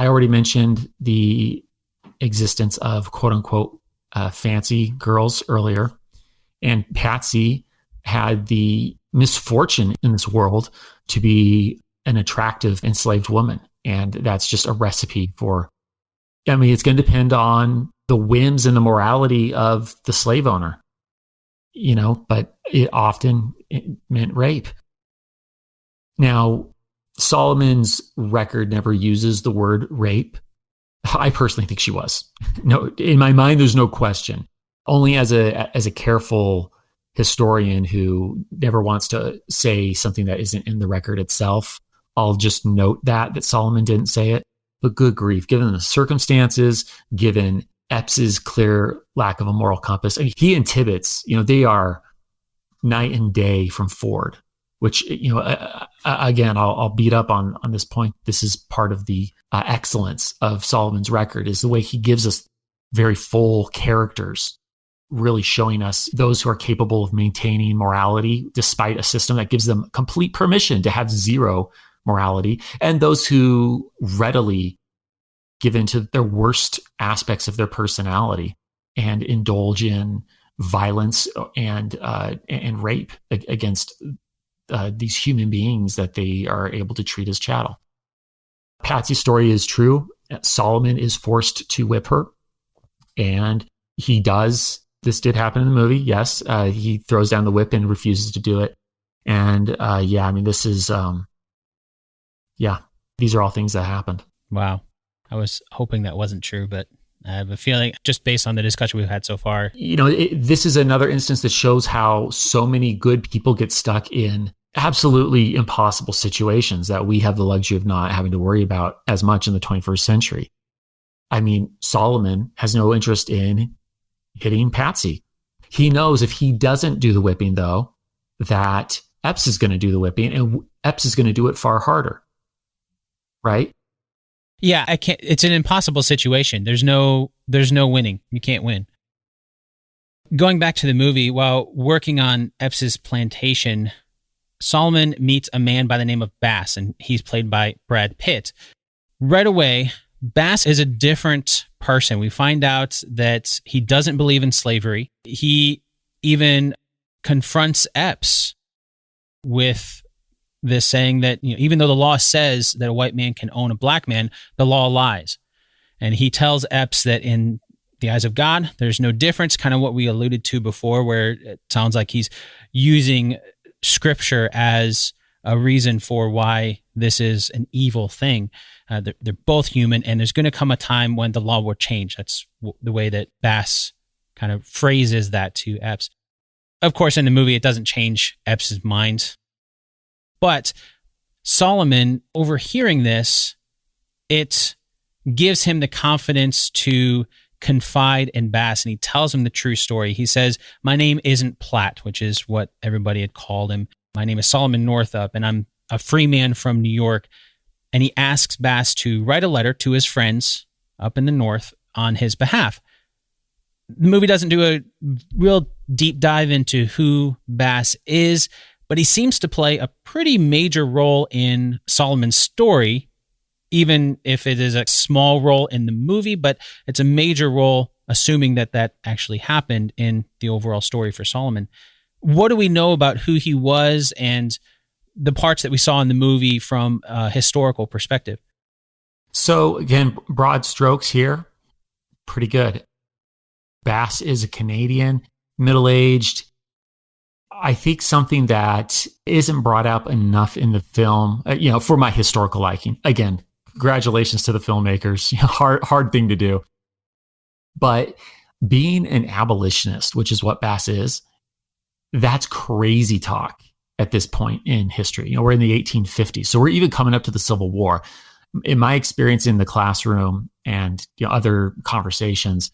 already mentioned the existence of quote unquote fancy girls earlier. And Patsy had the misfortune in this world to be an attractive enslaved woman. And that's just a recipe for, it's going to depend on the whims and the morality of the slave owner, but it meant rape. Now, Solomon's record never uses the word rape. I personally think she was. No, in my mind, there's no question. Only as a careful historian who never wants to say something that isn't in the record itself, I'll just note that Solomon didn't say it. But good grief, given the circumstances, given Epps's clear lack of a moral compass, he and Tibbets, they are night and day from Ford, which, again, I'll beat up on this point. This is part of the excellence of Solomon's record, is the way he gives us very full characters, really showing us those who are capable of maintaining morality despite a system that gives them complete permission to have zero morality, and those who readily give into their worst aspects of their personality and indulge in violence and rape against these human beings that they are able to treat as chattel. Patsy's story is true. Salomon is forced to whip her, and he does. This did happen in the movie. Yes, he throws down the whip and refuses to do it. And this is, these are all things that happened.
Wow. I was hoping that wasn't true, but I have a feeling, just based on the discussion we've had so far.
This is another instance that shows how so many good people get stuck in absolutely impossible situations that we have the luxury of not having to worry about as much in the 21st century. I mean, Salomon has no interest in hitting Patsy. He knows if he doesn't do the whipping, though, that Epps is going to do the whipping, and Epps is going to do it far harder. Right?
Yeah, I can't. It's an impossible situation. There's no winning. You can't win. Going back to the movie, while working on Epps's plantation, Salomon meets a man by the name of Bass, and he's played by Brad Pitt. Right away, Bass is a different person. We find out that he doesn't believe in slavery. He even confronts Epps with this, saying that even though the law says that a white man can own a black man, the law lies. And he tells Epps that in the eyes of God, there's no difference, kind of what we alluded to before, where it sounds like he's using scripture as a reason for why this is an evil thing. They're both human, and there's going to come a time when the law will change. That's the way that Bass kind of phrases that to Epps. Of course, in the movie, it doesn't change Epps's mind. But Salomon, overhearing this, it gives him the confidence to confide in Bass, and he tells him the true story. He says, "My name isn't Platt," which is what everybody had called him. "My name is Salomon Northup, and I'm a free man from New York." And he asks Bass to write a letter to his friends up in the North on his behalf. The movie doesn't do a real deep dive into who Bass is, but he seems to play a pretty major role in Solomon's story, even if it is a small role in the movie, but it's a major role, assuming that that actually happened in the overall story for Salomon. What do we know about who he was and the parts that we saw in the movie from a historical perspective?
So again, broad strokes here, pretty good. Bass is a Canadian, middle-aged. I think something that isn't brought up enough in the film, for my historical liking. Again, congratulations to the filmmakers. Hard thing to do. But being an abolitionist, which is what Bass is, that's crazy talk at this point in history. We're in the 1850s, so we're even coming up to the Civil War. In my experience in the classroom and other conversations,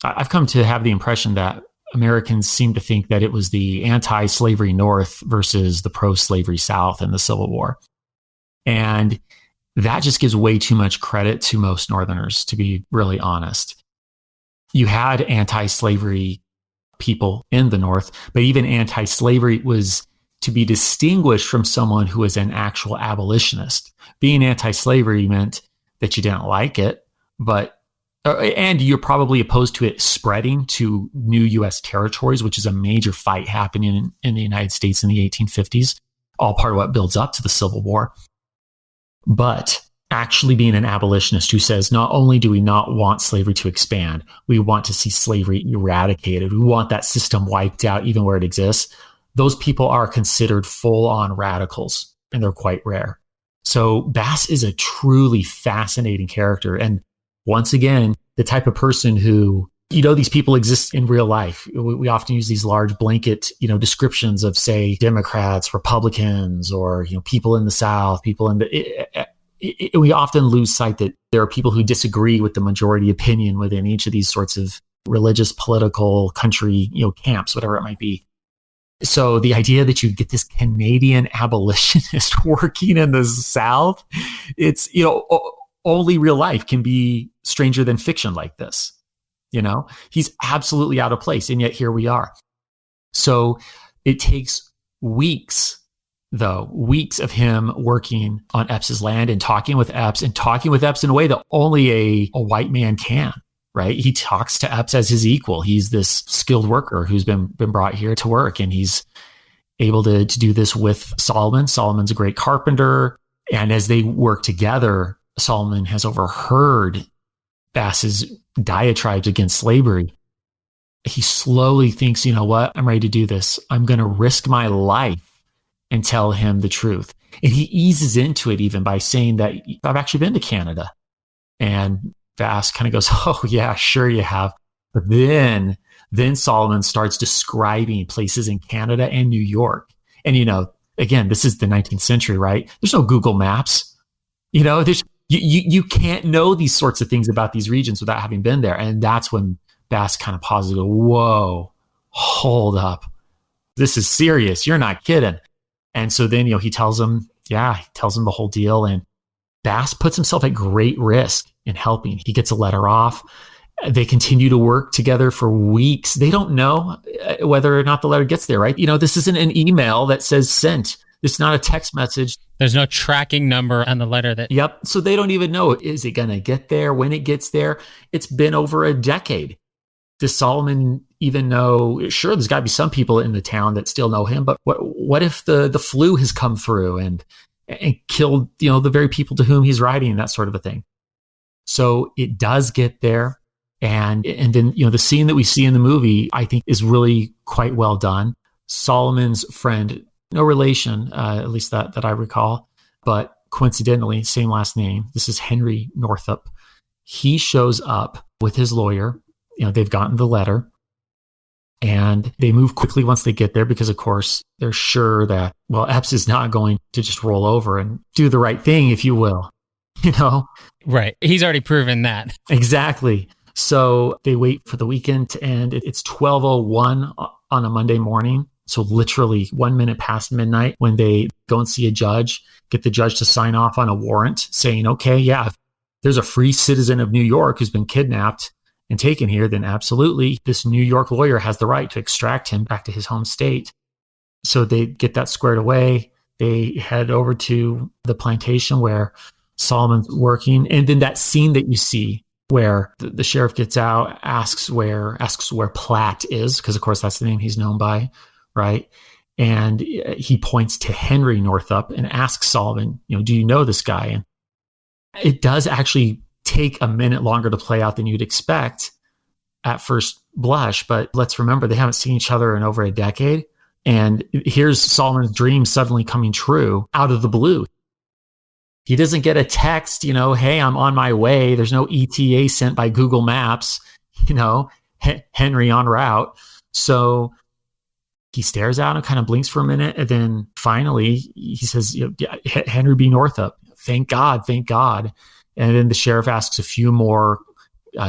I've come to have the impression that Americans seem to think that it was the anti-slavery North versus the pro-slavery South in the Civil War. And that just gives way too much credit to most Northerners, to be really honest. You had anti-slavery people in the North, but even anti-slavery was to be distinguished from someone who was an actual abolitionist. Being anti-slavery meant that you didn't like it, and you're probably opposed to it spreading to new U.S. territories, which is a major fight happening in the United States in the 1850s, all part of what builds up to the Civil War. But actually being an abolitionist who says, not only do we not want slavery to expand, we want to see slavery eradicated. We want that system wiped out even where it exists. Those people are considered full-on radicals, and they're quite rare. So Bass is a truly fascinating character. And once again, the type of person who, these people exist in real life. We often use these large blanket, descriptions of, say, Democrats, Republicans, or, people in the South, people in the... we often lose sight that there are people who disagree with the majority opinion within each of these sorts of religious, political, country, camps, whatever it might be. So the idea that you get this Canadian abolitionist working in the South, it's, only real life can be stranger than fiction like this. He's absolutely out of place. And yet here we are. So it takes weeks though, weeks of him working on Epps's land and talking with Epps in a way that only a white man can, right? He talks to Epps as his equal. He's this skilled worker who's been brought here to work, and he's able to do this with Solomon. Solomon's a great carpenter. And as they work together, Solomon has overheard Bass's diatribes against slavery. He slowly thinks, you know what? I'm ready to do this. I'm going to risk my life and tell him the truth. And he eases into it even by saying that I've actually been to Canada. And Bass kind of goes, oh yeah, sure you have. But then Solomon starts describing places in Canada and New York. And, again, this is the 19th century, right? There's no Google Maps. You can't know these sorts of things about these regions without having been there. And that's when Bass kind of pauses and goes, whoa, hold up. This is serious. You're not kidding. And so then, he tells him the whole deal. And Bass puts himself at great risk in helping. He gets a letter off. They continue to work together for weeks. They don't know whether or not the letter gets there, right? This isn't an email that says sent. It's not a text message.
There's no tracking number on the letter that...
Yep. So they don't even know, is it going to get there? When it gets there? It's been over a decade. Does Solomon even know? Sure, there's got to be some people in the town that still know him, but what if the flu has come through and killed, the very people to whom he's writing, that sort of a thing. So it does get there. And then, the scene that we see in the movie, I think is really quite well done. Solomon's friend, no relation, at least that I recall, but coincidentally, same last name. This is Henry Northup. He shows up with his lawyer. They've gotten the letter and they move quickly once they get there because, of course, they're sure that, Epps is not going to just roll over and do the right thing, if you will,
Right. He's already proven that.
Exactly. So they wait for the weekend to end. It's 12:01 on a Monday morning. So literally 1 minute past midnight when they go and see a judge, get the judge to sign off on a warrant saying, okay, yeah, if there's a free citizen of New York who's been kidnapped and taken here, then absolutely this New York lawyer has the right to extract him back to his home state. So they get that squared away. They head over to the plantation where Solomon's working. And then that scene that you see where the sheriff gets out, asks where Platt is, because of course that's the name he's known by, right? And he points to Henry Northup and asks Solomon, do you know this guy? And it does actually take a minute longer to play out than you'd expect at first blush, but let's remember they haven't seen each other in over a decade. And here's Solomon's dream suddenly coming true out of the blue. He doesn't get a text, hey, I'm on my way. There's no ETA sent by Google Maps, Henry en route. So he stares out and kind of blinks for a minute. And then finally he says, Henry B. Northup, thank God, thank God. And then the sheriff asks a few more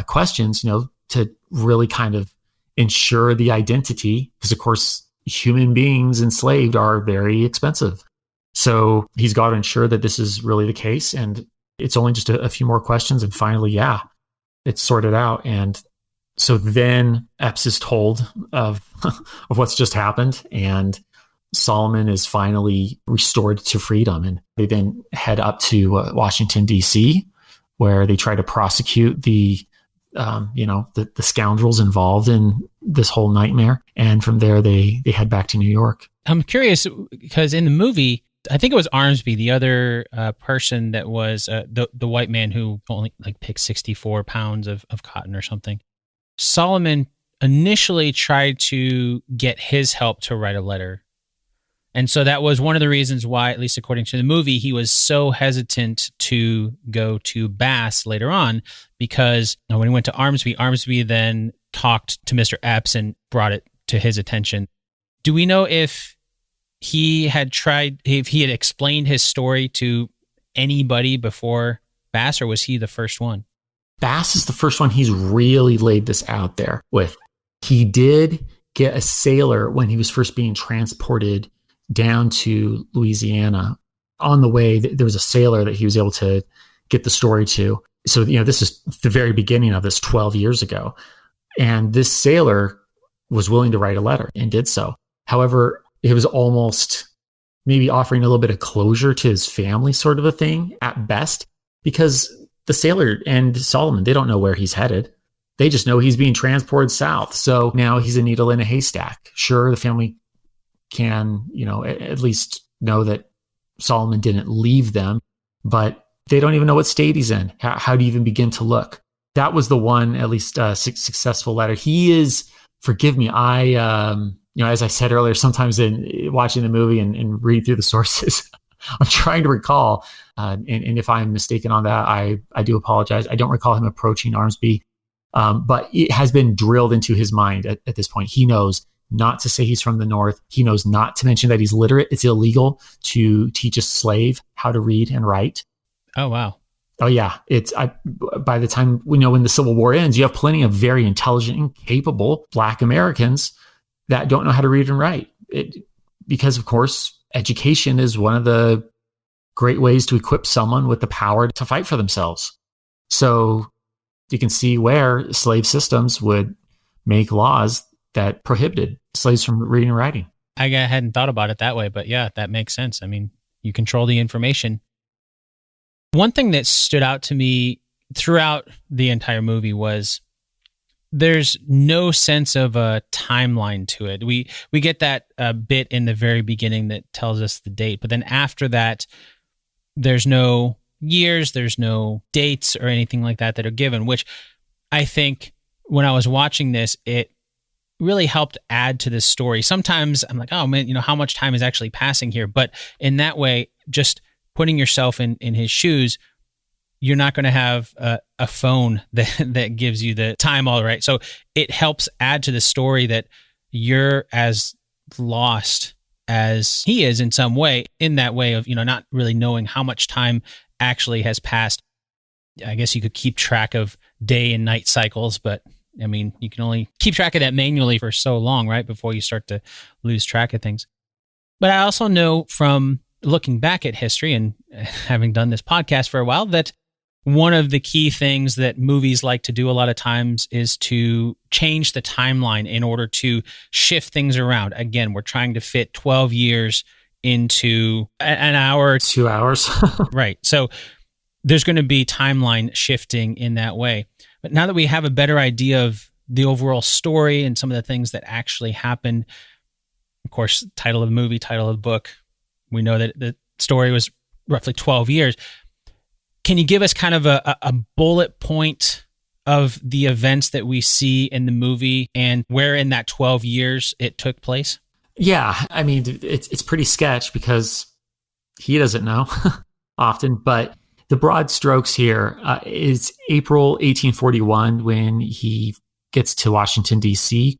questions, to really kind of ensure the identity. Because of course, human beings enslaved are very expensive. So he's got to ensure that this is really the case. And it's only just a few more questions. And finally, it's sorted out. And so then Epps is told of what's just happened. And Solomon is finally restored to freedom. And they then head up to Washington, D.C., where they try to prosecute the scoundrels involved in this whole nightmare. And from there, they head back to New York.
I'm curious because in the movie, I think it was Armsby, the other person that was the white man who only picked 64 pounds of cotton or something. Solomon initially tried to get his help to write a letter. And so that was one of the reasons why, at least according to the movie, he was so hesitant to go to Bass later on, because when he went to Armsby then talked to Mr. Epps and brought it to his attention. Do we know if he had explained his story to anybody before Bass, or was he the first one?
Bass is the first one he's really laid this out there with. He did get a sailor when he was first being transported down to Louisiana. On the way, there was a sailor that he was able to get the story to. So, this is the very beginning of this 12 years ago. And this sailor was willing to write a letter and did so. However, it was almost maybe offering a little bit of closure to his family, sort of a thing at best, because the sailor and Salomon, they don't know where he's headed. They just know he's being transported south. So now he's a needle in a haystack. Sure, the family can, at least know that Salomon didn't leave them, but they don't even know what state he's in. How do you even begin to look? That was the one, at least successful letter. He is, forgive me, as I said earlier, sometimes in watching the movie and reading through the sources, I'm trying to recall, and if I'm mistaken on that, I do apologize. I don't recall him approaching Armsby, but it has been drilled into his mind at this point. He knows not to say he's from the North. He knows not to mention that he's literate. It's illegal to teach a slave how to read and write.
Oh, wow.
Oh, yeah. By the time, when the Civil War ends, you have plenty of very intelligent and capable Black Americans that don't know how to read and write. Because, of course, education is one of the great ways to equip someone with the power to fight for themselves. So you can see where slave systems would make laws that prohibited slaves from reading and writing.
I hadn't thought about it that way, but yeah, that makes sense. I mean, you control the information. One thing that stood out to me throughout the entire movie was there's no sense of a timeline to it. We get that bit in the very beginning that tells us the date, but then after that, there's no years, there's no dates or anything like that are given, which I think when I was watching this, it really helped add to this story. Sometimes I'm like, oh man, how much time is actually passing here? But in that way, just putting yourself in his shoes, you're not going to have a phone that gives you the time all right. So it helps add to the story that you're as lost as he is in some way, in that way of, not really knowing how much time actually has passed. I guess you could keep track of day and night cycles, but I mean, you can only keep track of that manually for so long, right? Before you start to lose track of things. But I also know from looking back at history and having done this podcast for a while that one of the key things that movies like to do a lot of times is to change the timeline in order to shift things around. Again, we're trying to fit 12 years into an hour.
2 hours.
Right. So there's going to be timeline shifting in that way. But now that we have a better idea of the overall story and some of the things that actually happened, of course, title of the movie, title of the book, we know that the story was roughly 12 years. Can you give us kind of a bullet point of the events that we see in the movie and where in that 12 years it took place?
Yeah, I mean, it's pretty sketch because he doesn't know often, but the broad strokes here is April 1841 when he gets to Washington, D.C.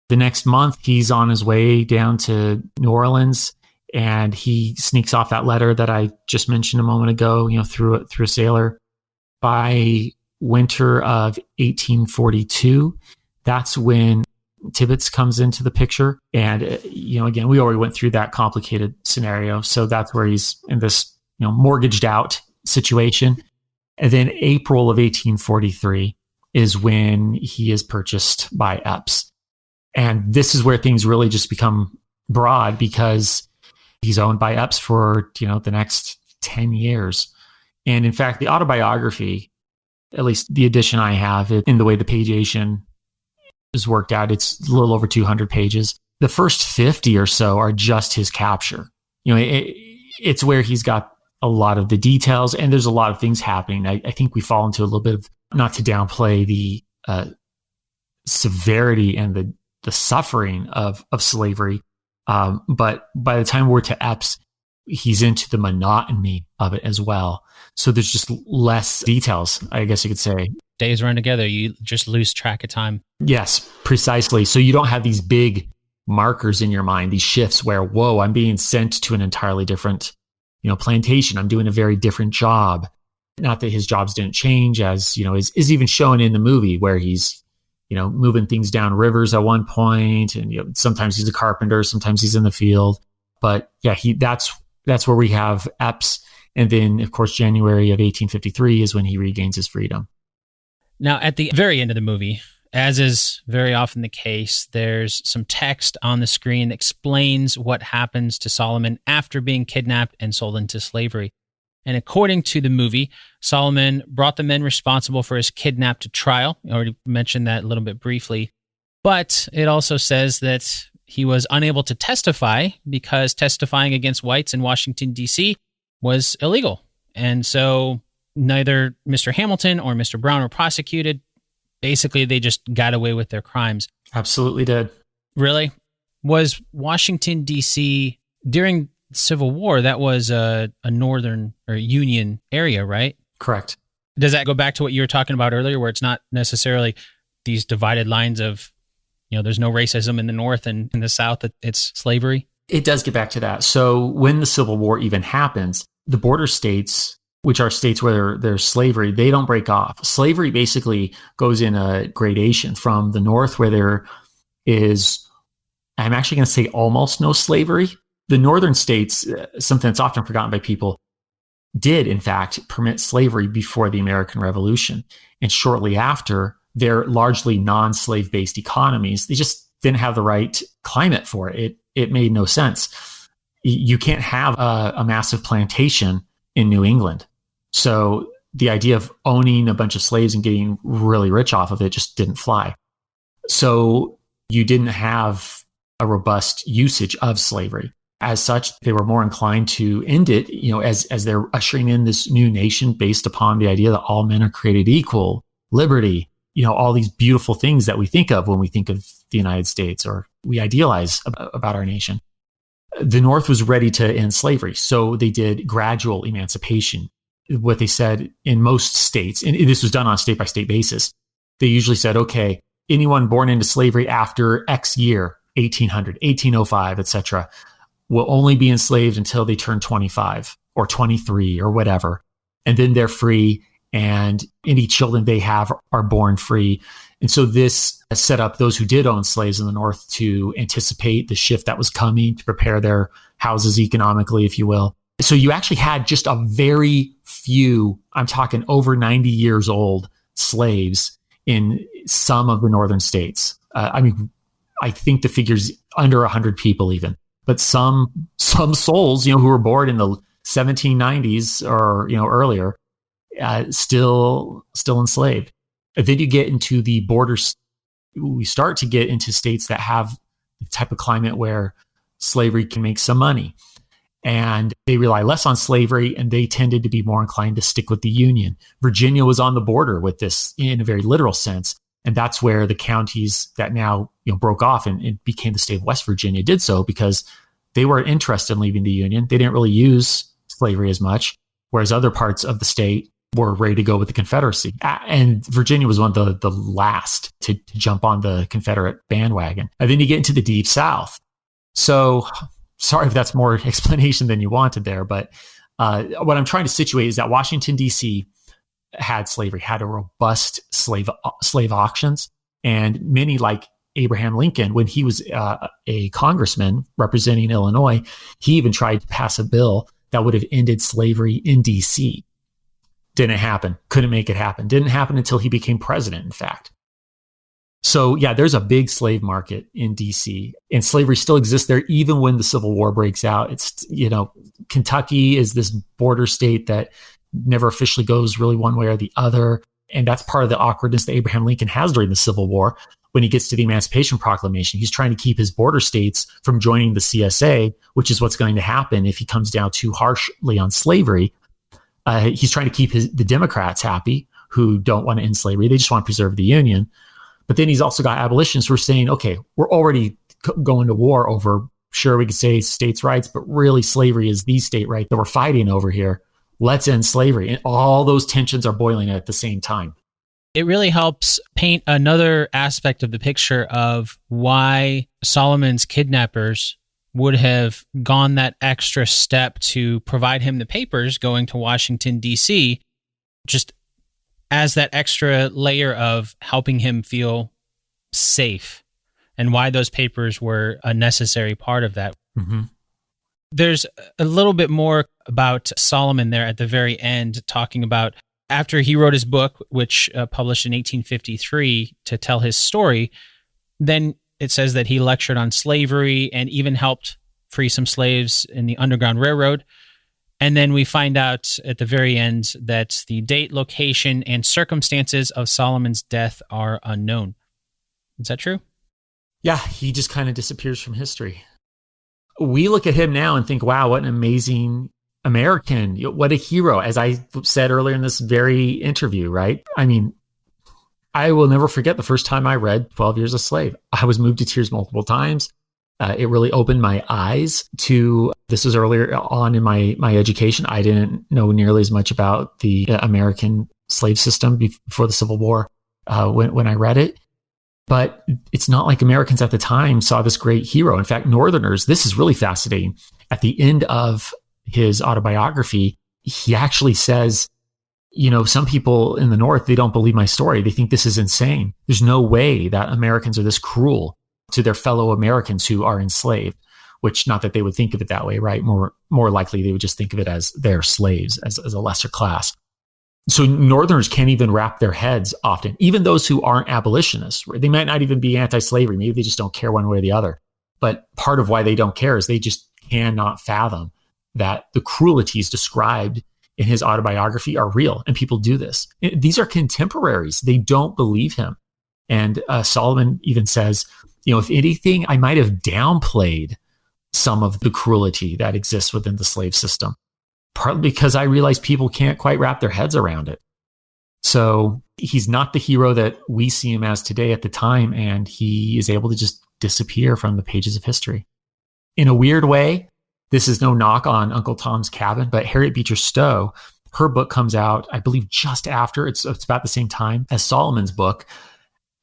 The next month, he's on his way down to New Orleans, and he sneaks off that letter that I just mentioned a moment ago, through a sailor. By winter of 1842, that's when Tibbets comes into the picture. And, again, we already went through that complicated scenario. So that's where he's in this, mortgaged out situation. And then April of 1843 is when he is purchased by Epps. And this is where things really just become broad because he's owned by Epps for, the next 10 years. And in fact, the autobiography, at least the edition I have, in the way the pagination is worked out, it's a little over 200 pages. The first 50 or so are just his capture. It's where he's got a lot of the details and there's a lot of things happening. I think we fall into a little bit of, not to downplay the severity and the suffering of slavery. But by the time we're to Epps, he's into the monotony of it as well. So there's just less details, I guess you could say.
Days run together. You just lose track of time.
Yes, precisely. So you don't have these big markers in your mind, these shifts where, whoa, I'm being sent to an entirely different, plantation. I'm doing a very different job. Not that his jobs didn't change, as, is even shown in the movie where he's, moving things down rivers at one point. And, sometimes he's a carpenter, sometimes he's in the field. But yeah, that's where we have Epps. And then, of course, January of 1853 is when he regains his freedom.
Now, at the very end of the movie, as is very often the case, there's some text on the screen that explains what happens to Solomon after being kidnapped and sold into slavery. And according to the movie, Solomon brought the men responsible for his kidnap to trial. I already mentioned that a little bit briefly. But it also says that he was unable to testify because testifying against whites in Washington, D.C. was illegal. And so neither Mr. Hamilton or Mr. Brown were prosecuted. Basically, they just got away with their crimes.
Absolutely did.
Really? Was Washington, D.C. during the Civil War, that was a northern or Union area, right?
Correct.
Does that go back to what you were talking about earlier, where it's not necessarily these divided lines of, there's no racism in the North and in the South, it's slavery?
It does get back to that. So when the Civil War even happens, the border states, which are states where there's slavery, they don't break off. Slavery basically goes in a gradation from the North, where there is, I'm actually going to say almost no slavery. The northern states, something that's often forgotten by people, did in fact permit slavery before the American Revolution. And shortly after, they're largely non-slave based economies. They just didn't have the right climate for it. It made no sense. You can't have a massive plantation in New England. So the idea of owning a bunch of slaves and getting really rich off of it just didn't fly. So you didn't have a robust usage of slavery. As such, they were more inclined to end it, as they're ushering in this new nation based upon the idea that all men are created equal, liberty, all these beautiful things that we think of when we think of the United States or we idealize about our nation. The North was ready to end slavery, so they did gradual emancipation. What they said in most states, and this was done on a state-by-state basis, they usually said, okay, anyone born into slavery after X year, 1800, 1805, etc., will only be enslaved until they turn 25 or 23 or whatever. And then they're free, and any children they have are born free. And so this set up those who did own slaves in the North to anticipate the shift that was coming, to prepare their houses economically, if you will. So you actually had just a very few, I'm talking over 90 years old, slaves in some of the northern states. I think the figure's under 100 people even. But some souls, who were born in the 1790s or earlier, still enslaved. And then you get into the borders. We start to get into states that have the type of climate where slavery can make some money, and they rely less on slavery, and they tended to be more inclined to stick with the Union. Virginia was on the border with this in a very literal sense. And that's where the counties that now broke off and it became the state of West Virginia did so, because they weren't interested in leaving the Union. They didn't really use slavery as much, whereas other parts of the state were ready to go with the Confederacy. And Virginia was one of the last to jump on the Confederate bandwagon. And then you get into the Deep South. So sorry if that's more explanation than you wanted there, but what I'm trying to situate is that Washington, D.C., had slavery, had a robust slave auctions, and many, like Abraham Lincoln, when he was a congressman representing Illinois, he even tried to pass a bill that would have ended slavery in D.C. Didn't happen. Couldn't make it happen. Didn't happen until he became president, in fact. So yeah, there's a big slave market in D.C., and slavery still exists there even when the Civil War breaks out. It's, Kentucky is this border state that never officially goes really one way or the other. And that's part of the awkwardness that Abraham Lincoln has during the Civil War. When he gets to the Emancipation Proclamation, he's trying to keep his border states from joining the CSA, which is what's going to happen if he comes down too harshly on slavery. He's trying to keep the Democrats happy, who don't want to end slavery. They just want to preserve the Union. But then he's also got abolitionists who are saying, okay, we're already going to war over, sure, we could say states' rights, but really slavery is the state right that we're fighting over here. Let's end slavery. And all those tensions are boiling at the same time.
It really helps paint another aspect of the picture of why Solomon's kidnappers would have gone that extra step to provide him the papers going to Washington, D.C., just as that extra layer of helping him feel safe, and why those papers were a necessary part of that.
Mm-hmm.
There's a little bit more about Solomon there at the very end, talking about after he wrote his book, which published in 1853 to tell his story, then it says that he lectured on slavery and even helped free some slaves in the Underground Railroad. And then we find out at the very end that the date, location, and circumstances of Solomon's death are unknown. Is that true?
Yeah, he just kind of disappears from history. We look at him now and think, wow, what an amazing American. What a hero, as I said earlier in this very interview, right? I mean, I will never forget the first time I read 12 Years a Slave. I was moved to tears multiple times. It really opened my eyes to, this was earlier on in my education. I didn't know nearly as much about the American slave system before the Civil War when I read it. But it's not like Americans at the time saw this great hero. In fact, Northerners, this is really fascinating. At the end of his autobiography, he actually says, some people in the North, they don't believe my story. They think this is insane. There's no way that Americans are this cruel to their fellow Americans who are enslaved, which not that they would think of it that way, right? More likely they would just think of it as their slaves, as a lesser class. So Northerners can't even wrap their heads often, even those who aren't abolitionists. Right? They might not even be anti-slavery. Maybe they just don't care one way or the other. But part of why they don't care is they just cannot fathom that the cruelties described in his autobiography are real, and people do this. These are contemporaries. They don't believe him. And Salomon even says, if anything, I might have downplayed some of the cruelty that exists within the slave system, partly because I realize people can't quite wrap their heads around it. So he's not the hero that we see him as today at the time, and he is able to just disappear from the pages of history. In a weird way, this is no knock on Uncle Tom's Cabin, but Harriet Beecher Stowe, her book comes out, I believe, just after. It's about the same time as Solomon's book,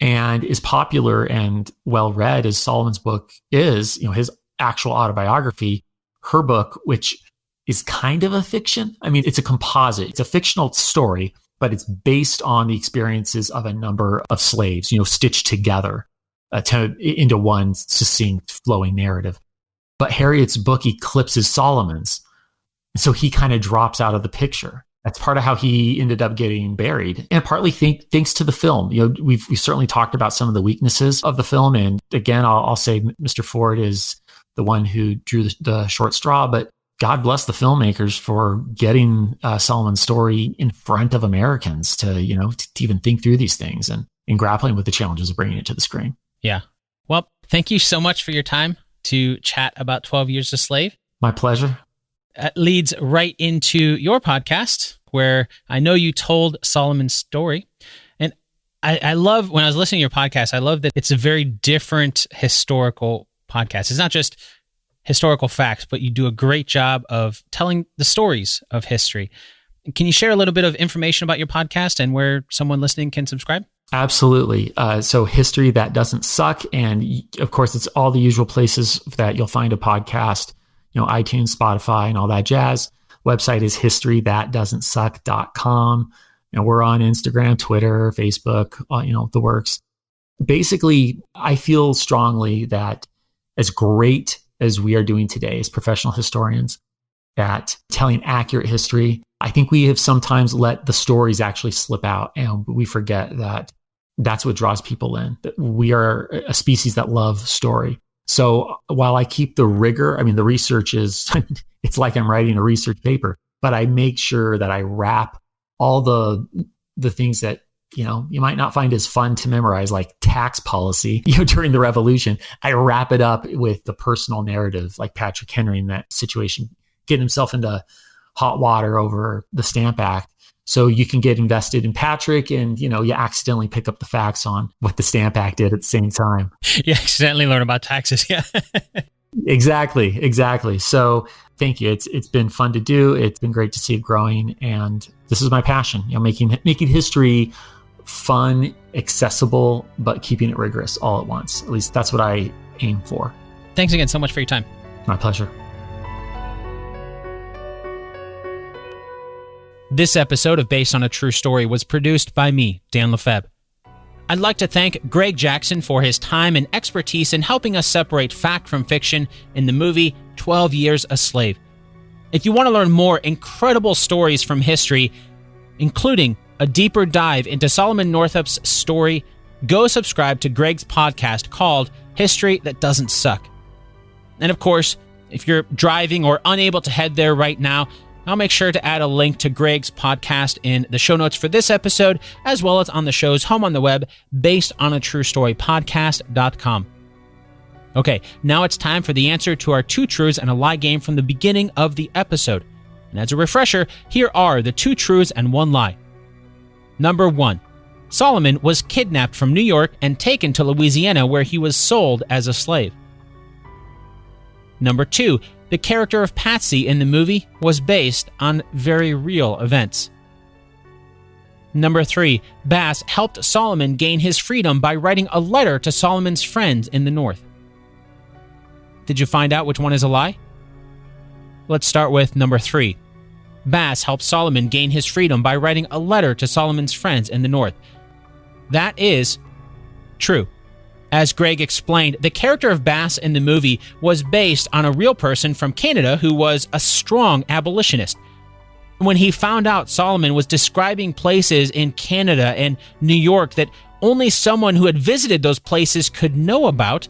and is popular and well read as Solomon's book is, his actual autobiography. Her book, which is kind of a fiction. I mean, it's a composite. It's a fictional story, but it's based on the experiences of a number of slaves, stitched together into one succinct, flowing narrative. But Harriet's book eclipses Solomon's. So he kind of drops out of the picture. That's part of how he ended up getting buried, and partly thanks to the film. We've certainly talked about some of the weaknesses of the film. And again, I'll say Mr. Ford is the one who drew the short straw, but God bless the filmmakers for getting Solomon's story in front of Americans to even think through these things and grappling with the challenges of bringing it to the screen.
Yeah. Well, thank you so much for your time to chat about 12 Years a Slave.
My pleasure.
That leads right into your podcast, where I know you told Solomon's story. And I love, when I was listening to your podcast, I love that it's a very different historical podcast. It's not just historical facts, but you do a great job of telling the stories of history. Can you share a little bit of information about your podcast and where someone listening can subscribe?
Absolutely. So History That Doesn't Suck. And of course, it's all the usual places that you'll find a podcast, iTunes, Spotify, and all that jazz. Website is historythatdoesn'tsuck.com. We're on Instagram, Twitter, Facebook, the works. Basically, I feel strongly that as great as we are doing today as professional historians at telling accurate history, I think we have sometimes let the stories actually slip out, and we forget that that's what draws people in. That we are a species that love story. So while I keep the rigor, the research is, it's like I'm writing a research paper, but I make sure that I wrap all the things that, you might not find as fun to memorize, like tax policy, during the Revolution. I wrap it up with the personal narrative, like Patrick Henry in that situation, getting himself into hot water over the Stamp Act. So you can get invested in Patrick and, you accidentally pick up the facts on what the Stamp Act did at the same time.
You accidentally learn about taxes. Yeah.
Exactly. So thank you. It's been fun to do. It's been great to see it growing. And this is my passion, making history fun, accessible, but keeping it rigorous all at once. At least that's what I aim for.
Thanks again so much for your time.
My pleasure.
This episode of Based on a True Story was produced by me, Dan Lefebvre. I'd like to thank Greg Jackson for his time and expertise in helping us separate fact from fiction in the movie 12 Years a Slave. If you want to learn more incredible stories from history, including a deeper dive into Solomon Northup's story, go subscribe to Greg's podcast called History That Doesn't Suck. And of course, if you're driving or unable to head there right now, I'll make sure to add a link to Greg's podcast in the show notes for this episode, as well as on the show's home on the web, basedonatruestorypodcast.com. Okay, now it's time for the answer to our 2 truths and a lie game from the beginning of the episode. And as a refresher, here are the 2 truths and 1 lie. Number 1. Solomon was kidnapped from New York and taken to Louisiana, where he was sold as a slave. Number 2. The character of Patsy in the movie was based on very real events. Number 3. Bass helped Solomon gain his freedom by writing a letter to Solomon's friends in the North. Did you find out which one is a lie? Let's start with number 3. Bass helped Solomon gain his freedom by writing a letter to Solomon's friends in the North. That is true. As Greg explained, the character of Bass in the movie was based on a real person from Canada who was a strong abolitionist. When he found out Solomon was describing places in Canada and New York that only someone who had visited those places could know about,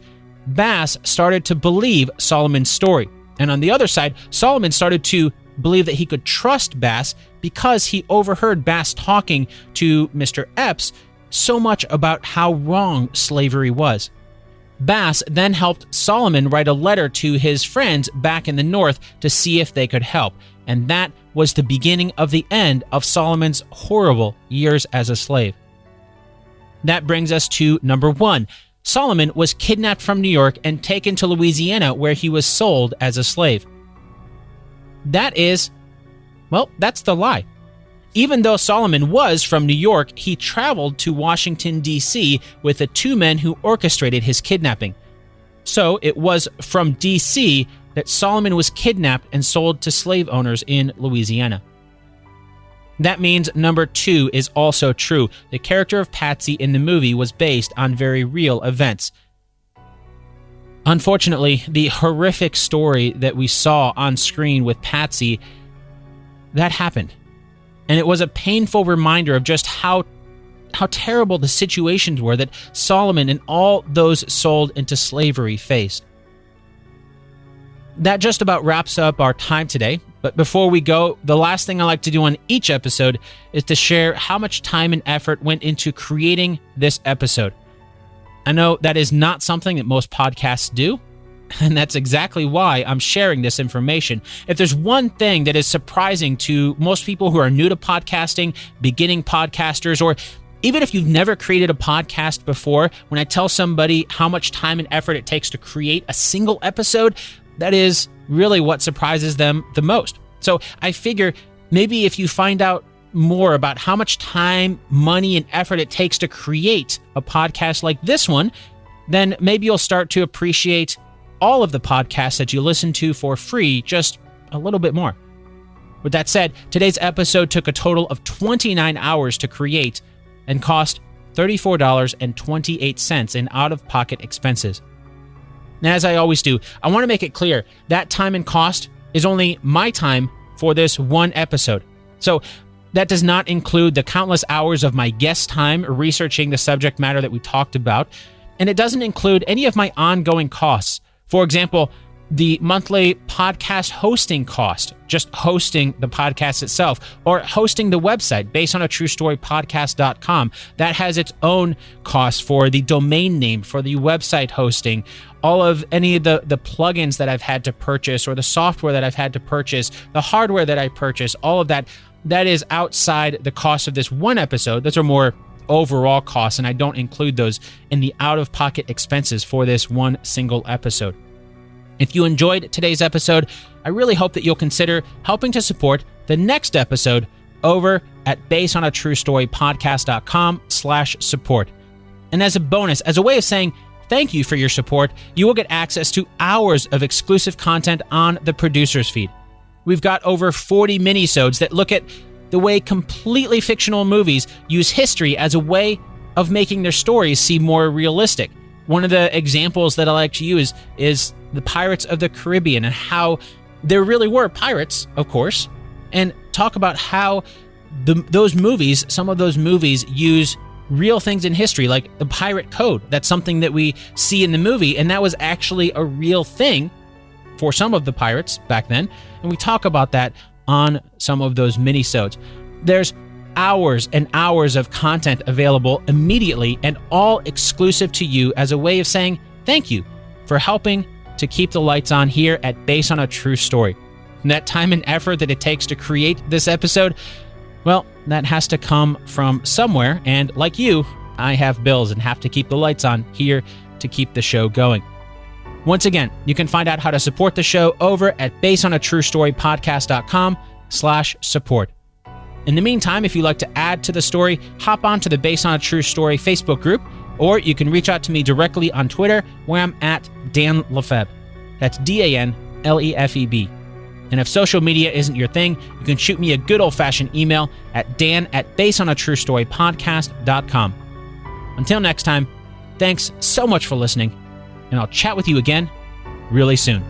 Bass started to believe Solomon's story. And on the other side, Solomon started to believe that he could trust Bass because he overheard Bass talking to Mr. Epps so much about how wrong slavery was. Bass then helped Solomon write a letter to his friends back in the North to see if they could help, and that was the beginning of the end of Solomon's horrible years as a slave. That brings us to number 1. Solomon was kidnapped from New York and taken to Louisiana, where he was sold as a slave. That's the lie. Even though Solomon was from New York, he traveled to Washington, D.C. with the 2 men who orchestrated his kidnapping. So it was from D.C. that Solomon was kidnapped and sold to slave owners in Louisiana. That means number 2 is also true. The character of Patsy in the movie was based on very real events. Unfortunately, the horrific story that we saw on screen with Patsy, that happened. And it was a painful reminder of just how terrible the situations were that Solomon and all those sold into slavery faced. That just about wraps up our time today. But before we go, the last thing I like to do on each episode is to share how much time and effort went into creating this episode. I know that is not something that most podcasts do, and that's exactly why I'm sharing this information. If there's one thing that is surprising to most people who are new to podcasting, beginning podcasters, or even if you've never created a podcast before, when I tell somebody how much time and effort it takes to create a single episode, that is really what surprises them the most. So I figure maybe if you find out more about how much time, money, and effort it takes to create a podcast like this one, then maybe you'll start to appreciate all of the podcasts that you listen to for free just a little bit more. With that said, today's episode took a total of 29 hours to create and cost $34.28 in out-of-pocket expenses. And as I always do, I want to make it clear that time and cost is only my time for this one episode. So that does not include the countless hours of my guest time researching the subject matter that we talked about, and it doesn't include any of my ongoing costs. For example, the monthly podcast hosting cost, just hosting the podcast itself, or hosting the website based on a truestorypodcast.com. That has its own cost for the domain name, for the website hosting, all of any of the plugins that I've had to purchase, or the software that I've had to purchase, the hardware that I purchase, all of that, that is outside the cost of this one episode. Those are more overall costs, and I don't include those in the out-of-pocket expenses for this one single episode. If you enjoyed today's episode, I really hope that you'll consider helping to support the next episode over at basedonatruestorypodcast.com/support. And as a bonus, as a way of saying thank you for your support, you will get access to hours of exclusive content on the producer's feed. We've got over 40 minisodes that look at the way completely fictional movies use history as a way of making their stories seem more realistic. One of the examples that I like to use is the Pirates of the Caribbean, and how there really were pirates, of course, and talk about how those movies, some of those movies use real things in history, like the pirate code. That's something that we see in the movie, and that was actually a real thing for some of the pirates back then. And we talk about that on some of those mini-sodes. There's hours and hours of content available immediately and all exclusive to you as a way of saying thank you for helping to keep the lights on here at Based on a True Story. And that time and effort that it takes to create this episode, well, that has to come from somewhere. And like you, I have bills and have to keep the lights on here to keep the show going. Once again, you can find out how to support the show over at basedonatruestorypodcast.com/support. In the meantime, if you'd like to add to the story, hop on to the Based on a True Story Facebook group, or you can reach out to me directly on Twitter, where I'm at Dan Lefebvre. That's DanLefeb. And if social media isn't your thing, you can shoot me a good old-fashioned email at dan@basedonatruestorypodcast.com. Until next time, thanks so much for listening, and I'll chat with you again really soon.